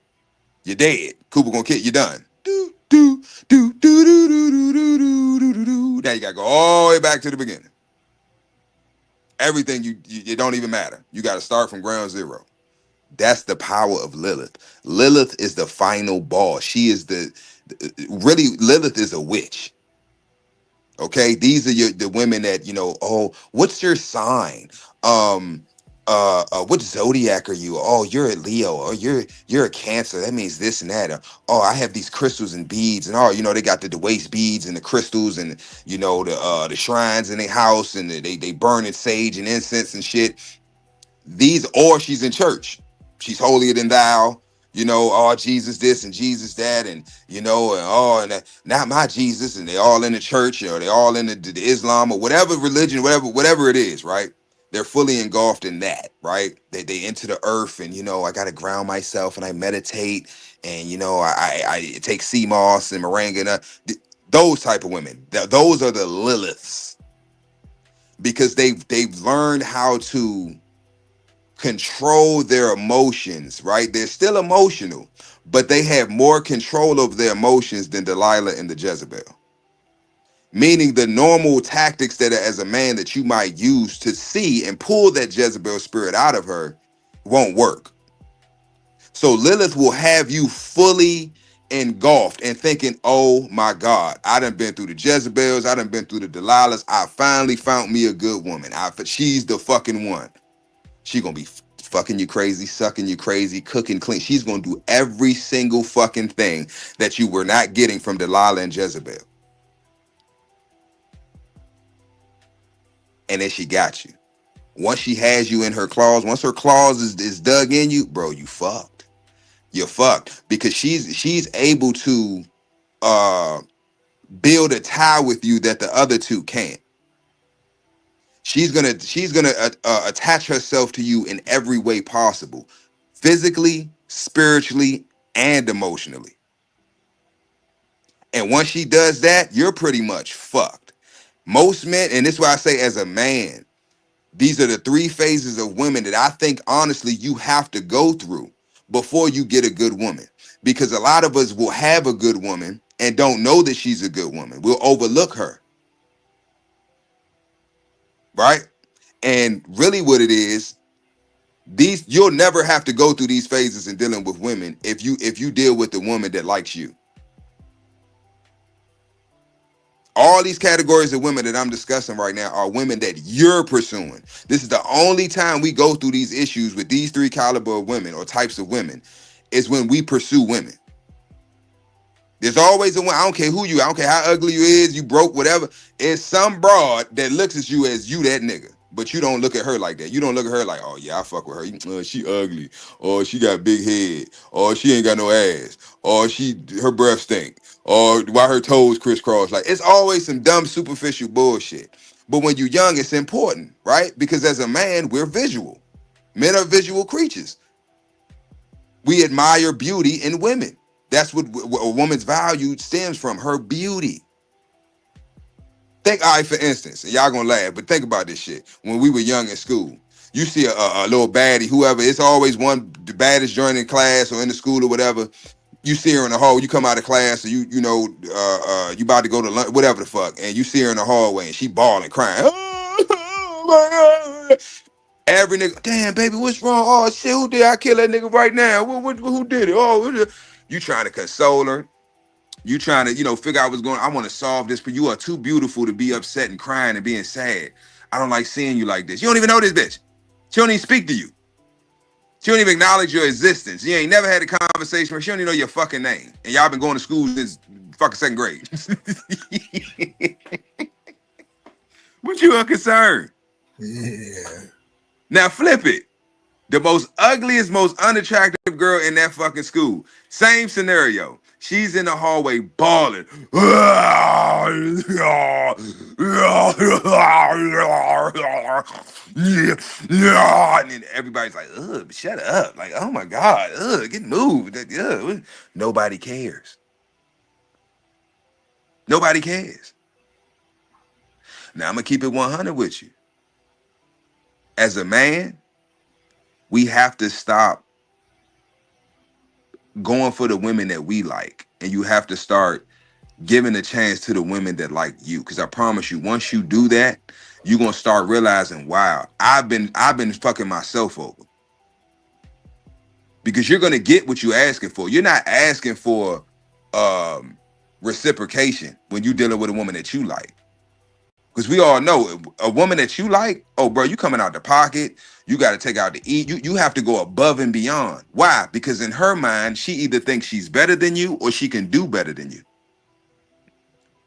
You're dead. Koopa gonna kill you. Done. Do do do do do do do do do do do. Now you gotta go all the way back to the beginning. Everything it don't even matter. You got to start from ground zero. That's the power of Lilith. Lilith is the final boss. She is really, Lilith is a witch. Okay, these are the women that oh, what's your sign? What zodiac are you? Oh, you're a Leo, or you're a Cancer. That means this and that. Or, oh, I have these crystals and beads, and they got the waist beads and the crystals, and the shrines in their house, and they burn in sage and incense and shit. Or she's in church. She's holier than thou. Oh, Jesus this and Jesus that, and not my Jesus, and they all in the church, or they all in the Islam, or whatever religion, whatever it is, right? They're fully engulfed in that, right? They into the earth, and I gotta ground myself, and I meditate, and I take sea moss and moringa, those type of women. Those are the Liliths, because they've learned how to control their emotions, right? They're still emotional, but they have more control of their emotions than Delilah and the Jezebel. Meaning the normal tactics that as a man that you might use to see and pull that Jezebel spirit out of her won't work. So Lilith will have you fully engulfed and thinking, oh my God, I done been through the Jezebels, I done been through the Delilahs, I finally found me a good woman. She's the fucking one. She gonna be fucking you crazy, sucking you crazy, cooking clean. She's gonna do every single fucking thing that you were not getting from Delilah and Jezebel. And then she got you. Once she has you in her claws, once her claws is dug in you, bro, you fucked. You're fucked, because she's able to build a tie with you that the other two can't. She's gonna attach herself to you in every way possible, physically, spiritually, and emotionally. And once she does that, you're pretty much fucked. Most men, and this is why I say as a man, these are the three phases of women that I think honestly you have to go through before you get a good woman. Because a lot of us will have a good woman and don't know that she's a good woman. We'll overlook her. Right? And really what it is, you'll never have to go through these phases in dealing with women if you deal with the woman that likes you. All these categories of women that I'm discussing right now are women that you're pursuing. This is the only time we go through these issues with these three caliber of women or types of women, is when we pursue women. There's always a one. I don't care I don't care how ugly you is, you broke, whatever. It's some broad that looks at you as you that nigga. but you don't look at her like that. You don't look at her like, oh yeah, I fuck with her. She ugly, or she got big head, or she ain't got no ass, or her breath stink, or why her toes crisscross. Like it's always some dumb superficial bullshit. But when you're young, it's important, right? Because as a man, we're visual. Men are visual creatures. We admire beauty in women. That's what a woman's value stems from, her beauty. Think, all right, for instance, and y'all gonna laugh, but think about this shit. When we were young in school, you see a little baddie, whoever, it's always one, the baddest joint in class or in the school or whatever. You see her in the hall, you come out of class, or you about to go to lunch, whatever the fuck, and you see her in the hallway and she bawling, crying. Oh my God. Every nigga, damn baby, what's wrong? Oh shit, who did I kill that nigga right now? Who did it? Oh, you trying to console her. You trying to, figure out what's going on. I want to solve this, but you are too beautiful to be upset and crying and being sad. I don't like seeing you like this. You don't even know this bitch. She don't even speak to you. She don't even acknowledge your existence. You ain't never had a conversation with her. She don't even know your fucking name. And y'all been going to school since fucking second grade. But you unconcerned. Yeah. Now flip it. The most ugliest, most unattractive girl in that fucking school. Same scenario. She's in the hallway bawling. And then everybody's like, ugh, shut up. Like, oh my God, ugh, get moved. Ugh. Nobody cares. Nobody cares. Now I'm going to keep it 100 with you. As a man, we have to stop going for the women that we like, and you have to start giving a chance to the women that like you. Because I promise you, once you do that, you're gonna start realizing, wow, I've been fucking myself over. Because you're gonna get what you're asking for. You're not asking for reciprocation when you're dealing with a woman that you like. Because we all know a woman that you like, oh bro, you coming out the pocket, you got to take out to eat. You have to go above and beyond. Why? Because in her mind, she either thinks she's better than you or she can do better than you.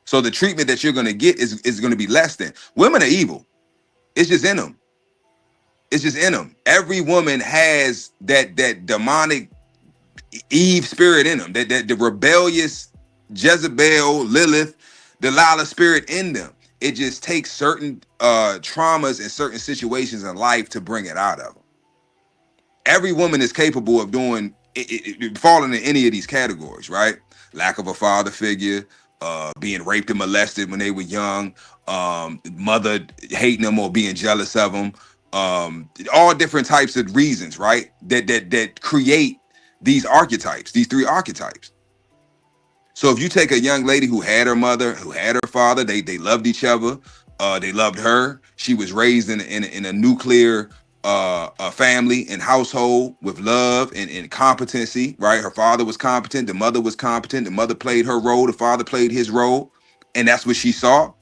So the treatment that you're going to get is going to be less than. Women are evil. It's just in them. It's just in them. Every woman has that demonic Eve spirit in them, that the rebellious Jezebel, Lilith, Delilah spirit in them. It just takes certain traumas and certain situations in life to bring it out of them. Every woman is capable of doing falling in any of these categories, right? Lack of a father figure, being raped and molested when they were young, mother hating them or being jealous of them, all different types of reasons, right? That create these archetypes, these three archetypes. So if you take a young lady who had her mother, who had her father, they loved each other, they loved her. She was raised in a nuclear a family and household with love and competency, right? Her father was competent, the mother was competent, the mother played her role, the father played his role, and that's what she saw.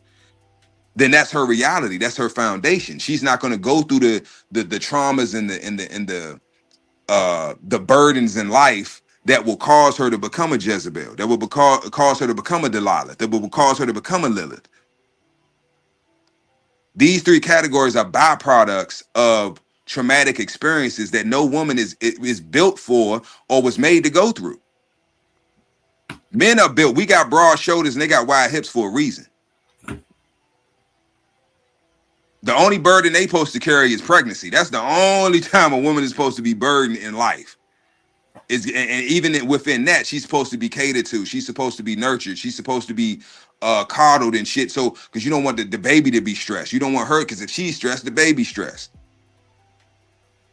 Then that's her reality. That's her foundation. She's not going to go through the traumas and the burdens in life that will cause her to become a Jezebel, that will cause her to become a Delilah, that will cause her to become a Lilith. These three categories are byproducts of traumatic experiences that no woman is built for or was made to go through. Men are built. We got broad shoulders and they got wide hips for a reason. The only burden they supposed to carry is pregnancy. That's the only time a woman is supposed to be burdened in life. And even within that, she's supposed to be catered to. She's supposed to be nurtured. She's supposed to be coddled and shit. So, because you don't want the baby to be stressed. You don't want her, because if she's stressed, the baby's stressed.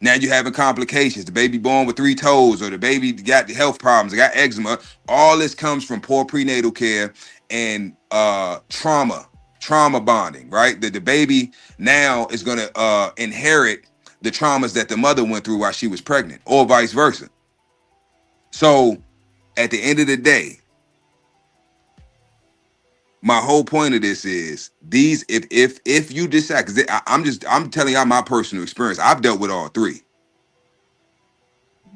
Now you're having complications. The baby born with 3 toes, or the baby got health problems, they got eczema. All this comes from poor prenatal care and trauma bonding, right? The baby now is going to inherit the traumas that the mother went through while she was pregnant, or vice versa. So at the end of the day, my whole point of this is these, if you decide, because I'm telling y'all my personal experience. I've dealt with all three.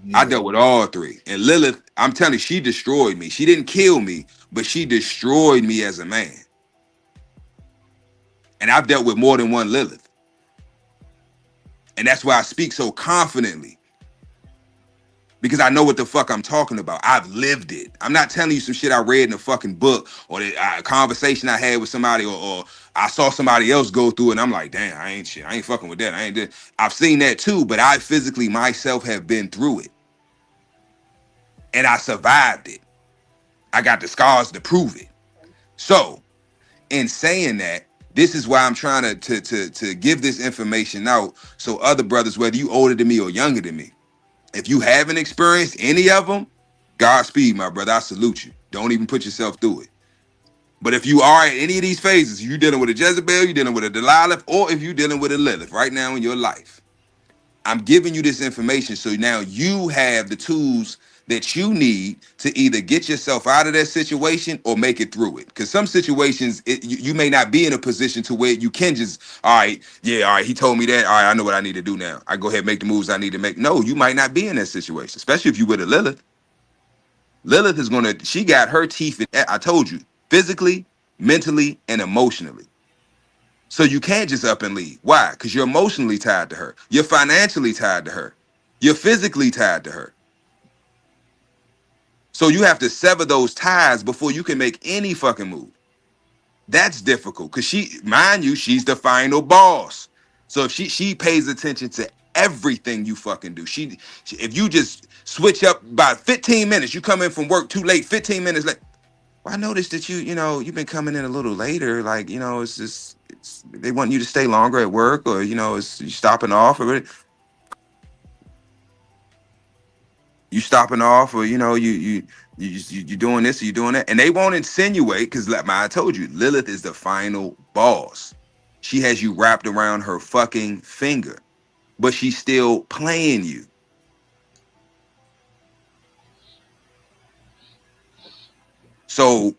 Yeah. I dealt with all three. And Lilith, I'm telling you, she destroyed me. She didn't kill me, but she destroyed me as a man. And I've dealt with more than one Lilith. And that's why I speak so confidently. Because I know what the fuck I'm talking about. I've lived it. I'm not telling you some shit I read in a fucking book or a conversation I had with somebody or I saw somebody else go through it and I'm like, damn, I ain't fucking with that. I ain't did. I've seen that too, but I physically myself have been through it. And I survived it. I got the scars to prove it. So, in saying that, this is why I'm trying to give this information out so other brothers, whether you older than me or younger than me, if you haven't experienced any of them, Godspeed, my brother. I salute you. Don't even put yourself through it. But if you are in any of these phases, you're dealing with a Jezebel, you're dealing with a Delilah, or if you're dealing with a Lilith right now in your life, I'm giving you this information so now you have the tools that you need to either get yourself out of that situation or make it through it. Because some situations, you may not be in a position to where you can just, all right, he told me that. All right, I know what I need to do now. I go ahead and make the moves I need to make. No, you might not be in that situation, especially if you with a Lilith. Lilith is she got her teeth in, I told you, physically, mentally, and emotionally. So you can't just up and leave. Why? Because you're emotionally tied to her. You're financially tied to her. You're physically tied to her. So you have to sever those ties before you can make any fucking move. That's difficult because mind you, she's the final boss. So if she pays attention to everything you fucking do. If you just switch up by 15 minutes, you come in from work too late, 15 minutes late. Well, I noticed that you've been coming in a little later. Like, it's they want you to stay longer at work, or it's you stopping off, or you stopping off, or you doing this, or you doing that, and they won't insinuate because like I told you, Lilith is the final boss. She has you wrapped around her fucking finger, but she's still playing you. So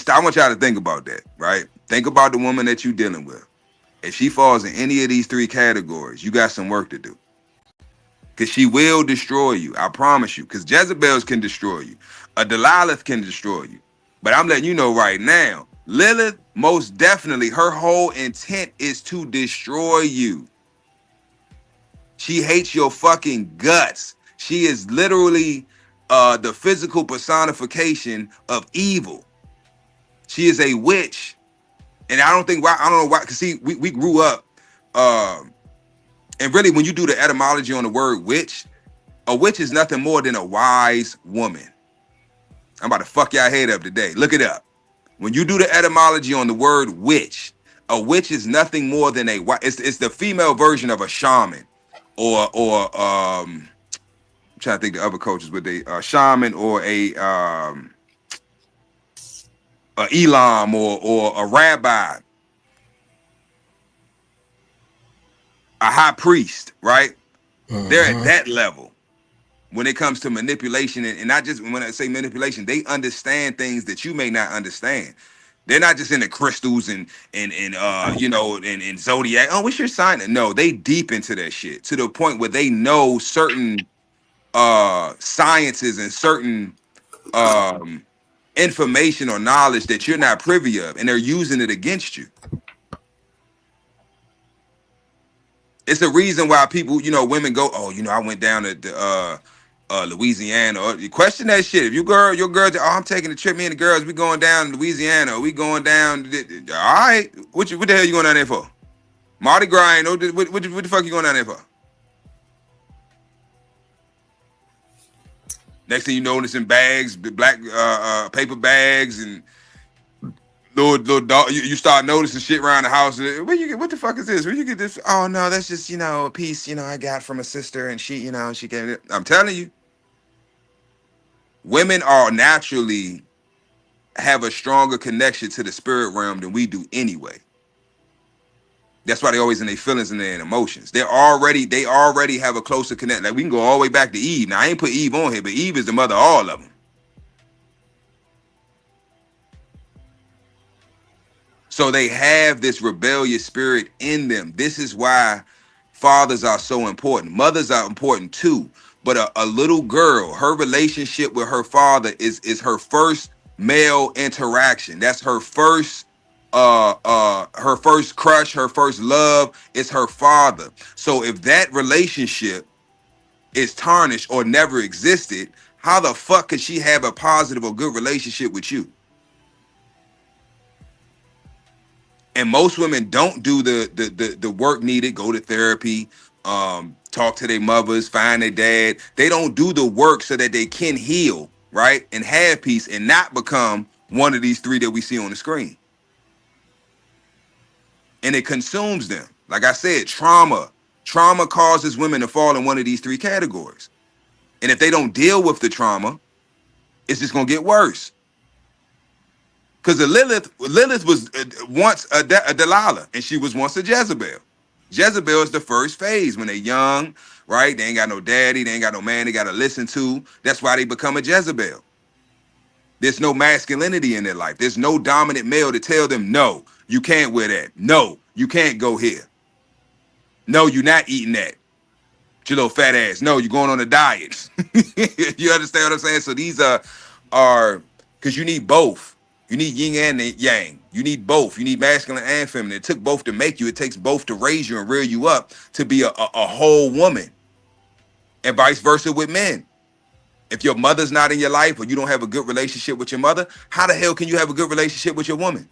I want y'all to think about that, right? Think about the woman that you're dealing with. If she falls in any of these three categories, you got some work to do. Because she will destroy you, I promise you. Because Jezebels can destroy you. A Delilah can destroy you. But I'm letting you know right now, Lilith, most definitely, her whole intent is to destroy you. She hates your fucking guts. She is literally the physical personification of evil. She is a witch. And I don't know why, because see, we grew up, and really when you do the etymology on the word witch, a witch is nothing more than a wise woman. I'm about to fuck y'all head up today. Look it up. When you do the etymology on the word witch, a witch is nothing more than it's the female version of a shaman, or I'm trying to think the other cultures with a shaman or a Elam or a rabbi, a high priest, right? They're at that level when it comes to manipulation, and not just when I say manipulation, they understand things that you may not understand. They're not just into crystals and zodiac. Oh, what's your sign? No, they deep into that shit to the point where they know certain sciences and certain information or knowledge that you're not privy of, and they're using it against you. It's the reason why people, women go, oh, I went down to Louisiana. Or you question that shit. If your girl, oh, I'm taking a trip. Me and the girls, we going down to Louisiana. We going down. All right, what the hell you going down there for? Mardi Gras? What the fuck you going down there for? Next thing you know, it's in bags, black paper bags, and little dog. You start noticing shit around the house. What the fuck is this? Where you get this? Oh no, that's just a piece I got from a sister, and she she gave it. I'm telling you, women are naturally have a stronger connection to the spirit realm than we do anyway. That's why they always in their feelings and their emotions. They already have a closer connection. Like we can go all the way back to Eve. Now I ain't put Eve on here, but Eve is the mother of all of them. So they have this rebellious spirit in them. This is why fathers are so important. Mothers are important too. But a little girl, her relationship with her father is her first male interaction. That's her first her first crush, her first love is her father. So if that relationship is tarnished or never existed, how the fuck could she have a positive or good relationship with you? And most women don't do the work needed, go to therapy, talk to their mothers, find their dad. They don't do the work so that they can heal, right? And have peace and not become one of these three that we see on the screen. And it consumes them. Like I said, trauma causes women to fall in one of these three categories. And if they don't deal with the trauma, it's just gonna get worse. Because Lilith was once a Delilah, and she was once a Jezebel. Jezebel is the first phase when they're young, right? They ain't got no daddy, they ain't got no man they got to listen to. That's why they become a Jezebel. There's no masculinity in their life. There's no dominant male to tell them, no, you can't wear that. No, you can't go here. No, you're not eating that. Your little fat ass. No, you're going on a diet. You understand what I'm saying? So these are because you need both. You need yin and yang. You need both. You need masculine and feminine. It took both to make you. It takes both to raise you and rear you up to be a whole woman. And vice versa with men. If your mother's not in your life or you don't have a good relationship with your mother, how the hell can you have a good relationship with your woman?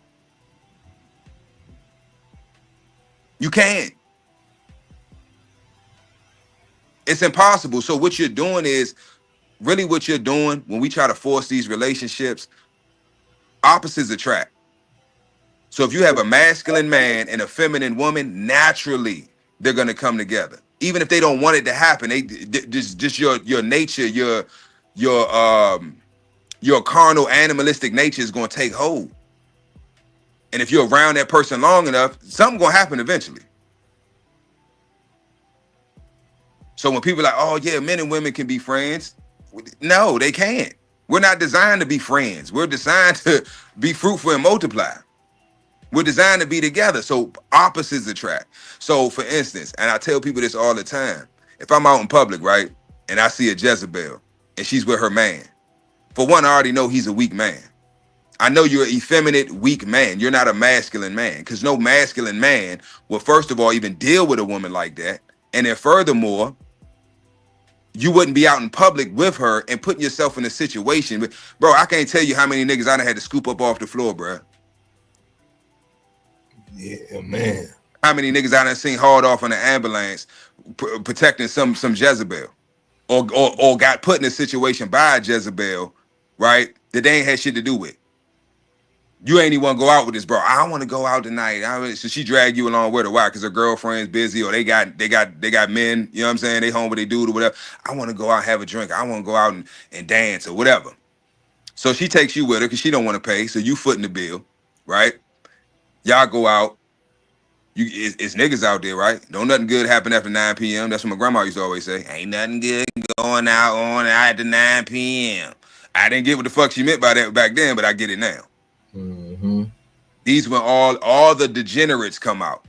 You can't. It's impossible. So what you're doing is really what you're doing when we try to force these relationships, opposites attract. So if you have a masculine man and a feminine woman, naturally they're going to come together. Even if they don't want it to happen, they just your nature, your carnal animalistic nature is going to take hold. And if you're around that person long enough, something's going to happen eventually. So when people are like, oh yeah, men and women can be friends. No, they can't. We're not designed to be friends. We're designed to be fruitful and multiply. We're designed to be together. So opposites attract. So for instance, and I tell people this all the time, if I'm out in public, right, and I see a Jezebel and she's with her man, for one, I already know he's a weak man. I know you're an effeminate, weak man. You're not a masculine man, because no masculine man will, first of all, even deal with a woman like that. And then furthermore, you wouldn't be out in public with her and putting yourself in a situation. Bro, I can't tell you how many niggas I done had to scoop up off the floor, bro. Yeah, man. How many niggas I done seen hauled off in an ambulance protecting some Jezebel, or got put in a situation by a Jezebel, right, that they ain't had shit to do with. You ain't even want to go out with this, bro. I don't want to go out tonight. So she dragged you along with her. Why? Because her girlfriend's busy, or they got men. You know what I'm saying? They home with their dude or whatever. I want to go out and have a drink. I want to go out and dance or whatever. So she takes you with her because she don't want to pay. So you footing the bill, right? Y'all go out. It's niggas out there, right? Don't nothing good happen after 9 p.m. That's what my grandma used to always say. Ain't nothing good going out after 9 p.m. I didn't get what the fuck she meant by that back then, but I get it now. Mm-hmm. These when all the degenerates come out.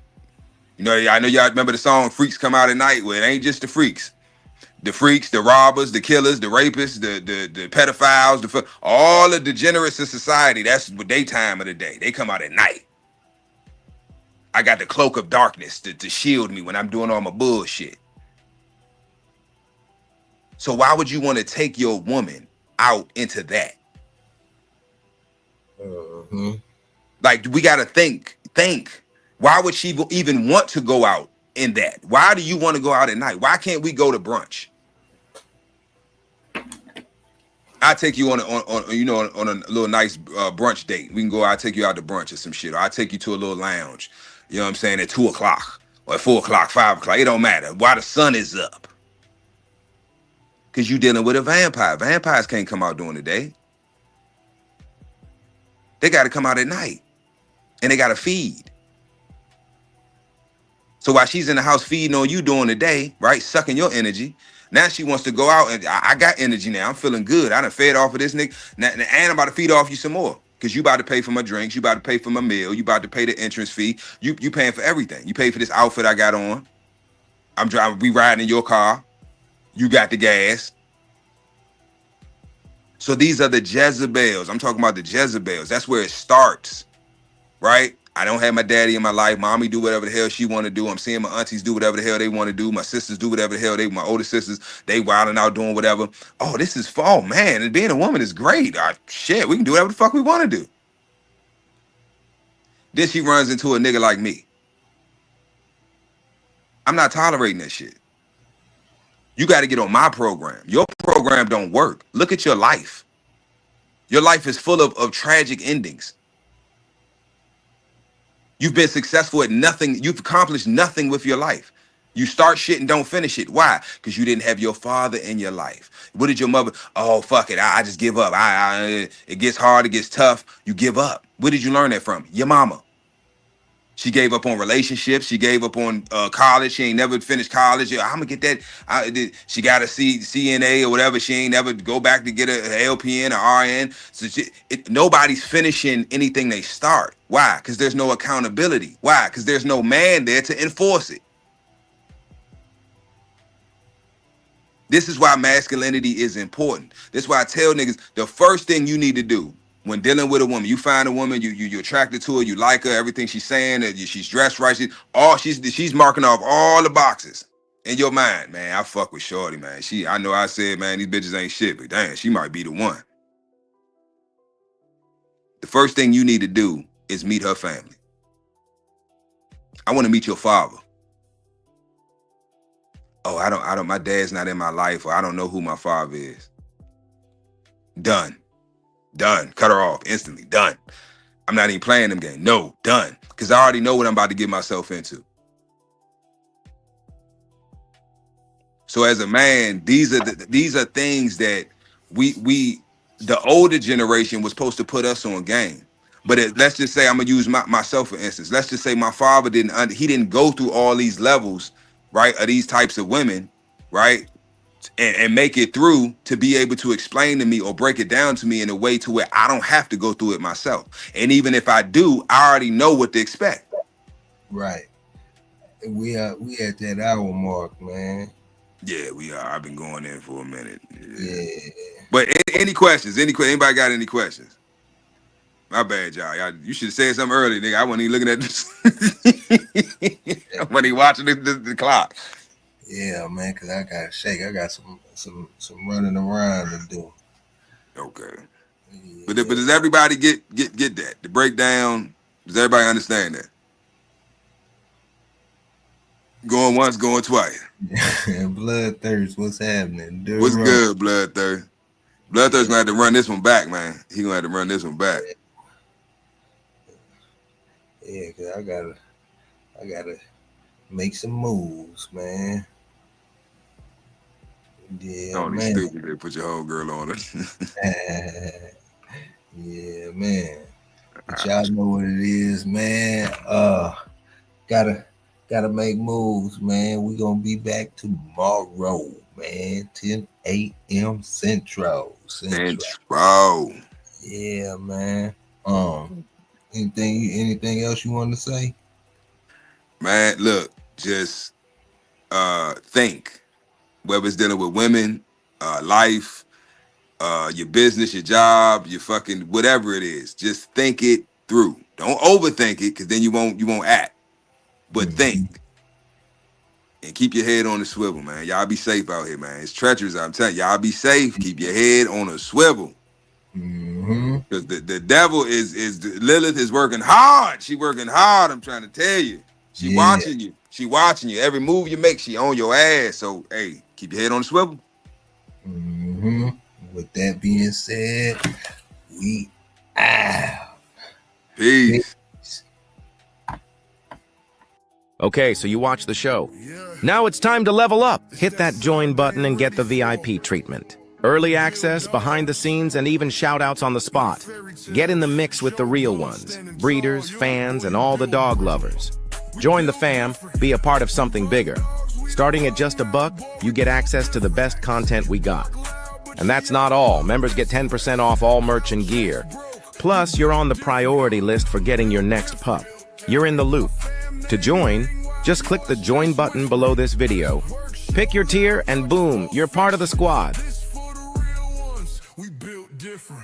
You know, I know y'all remember the song "Freaks Come Out at Night." Well, it ain't just the freaks, the robbers, the killers, the rapists, the pedophiles, all the degenerates in society. That's what they time of the day. They come out at night. I got the cloak of darkness to shield me when I'm doing all my bullshit. So why would you want to take your woman out into that? Mm-hmm. Like, we got to think. Why would she even want to go out in that? Why do you want to go out at night? Why can't we go to brunch? I take you on a little nice brunch date. We can go. I'll take you out to brunch or some shit. Or I'll take you to a little lounge. You know what I'm saying? At 2 o'clock or at 4 o'clock, 5 o'clock. It don't matter. Why the sun is up? Because you dealing with a vampire. Vampires can't come out during the day. They got to come out at night. And they got to feed. So while she's in the house feeding on you during the day, right, sucking your energy, now she wants to go out and I got energy now. I'm feeling good. I done fed off of this nigga. Now, and I'm about to feed off you some more. Because you about to pay for my drinks. You about to pay for my meal. You about to pay the entrance fee. You paying for everything. You pay for this outfit I got on. I'm driving. We riding in your car. You got the gas. So these are the Jezebels. I'm talking about the Jezebels. That's where it starts. right? I don't have my daddy in my life. Mommy do whatever the hell she want to do. I'm seeing my aunties do whatever the hell they want to do. My sisters do whatever the hell my older sisters, they wilding out doing whatever. Oh, this is fall, man. And being a woman is great. Shit, we can do whatever the fuck we want to do. Then she runs into a nigga like me. I'm not tolerating that shit. You got to get on my program. Your program don't work. Look at your life. Your life is full of tragic endings. You've been successful at nothing. You've accomplished nothing with your life. You start shit and don't finish it. Why? Because you didn't have your father in your life. What did your mother? Oh, fuck it. I just give up. It gets hard. It gets tough. You give up. Where did you learn that from? Your mama. She gave up on relationships. She gave up on college. She ain't never finished college. I'm going to get that. She got a CNA or whatever. She ain't never go back to get an LPN or RN. So nobody's finishing anything they start. Why? Because there's no accountability. Why? Because there's no man there to enforce it. This is why masculinity is important. This is why I tell niggas, the first thing you need to do when dealing with a woman, you find a woman, you're attracted to her, you like her, everything she's saying, she's dressed right, she's marking off all the boxes in your mind. Man, I fuck with shorty, man. I know I said, man, these bitches ain't shit, but damn, she might be the one. The first thing you need to do is meet her family. I want to meet your father. Oh, I don't, my dad's not in my life, or I don't know who my father is. Done. Cut her off instantly. Done. I'm not even playing them game. No, done. Because I already know what I'm about to get myself into. So as a man, these are things that we the older generation was supposed to put us on game. But let's just say, I'm gonna use myself for instance. Let's just say my father didn't go through all these levels, right, of these types of women, right? And make it through to be able to explain to me or break it down to me in a way to where I don't have to go through it myself. And even if I do, I already know what to expect. Right. We at that hour mark, man. Yeah, we are. I've been going in for a minute. Yeah. But any questions? Anybody got any questions? My bad, y'all. You should have said something early, nigga. I wasn't even looking at this. I wasn't even watching the clock. Yeah, man, because I got to shake. I got some running around to do. Okay. Yeah. But does everybody get that? The breakdown, does everybody understand that? Going once, going twice. Bloodthirst, what's happening? What's good, Bloodthirst? Bloodthirst gonna have to run this one back, man. He gonna have to run this one back. Yeah, because I gotta make some moves, man. Yeah, Tony, man. stupid. They put your whole girl on it. Yeah, man. But y'all know what it is, man. Gotta make moves, man. We gonna be back tomorrow, man. 10 a.m. Central. Yeah, man. Anything else you want to say? Man, look, just think. Whether it's dealing with women, life, your business, your job, your fucking whatever it is, just think it through. Don't overthink it, because then you won't act. But think. And keep your head on the swivel, man. Y'all be safe out here, man. It's treacherous, I'm telling you. Y'all be safe. Keep your head on a swivel. Because the devil is Lilith is working hard. She working hard, I'm trying to tell you. She watching you. She watching you. Every move you make, she on your ass. So, hey, keep your head on the swivel. With that being said, we out. Peace. Okay, so you watch the show. Now it's time to level up. Hit that join button and get the VIP treatment. Early access, behind the scenes, and even shout-outs on the spot. Get in the mix with the real ones, breeders, fans, and all the dog lovers. Join the fam, be a part of something bigger. Starting at just $1, you get access to the best content we got. And that's not all. Members get 10% off all merch and gear. Plus, you're on the priority list for getting your next pup. You're in the loop. To join, just click the join button below this video. Pick your tier and boom, you're part of the squad. We built different.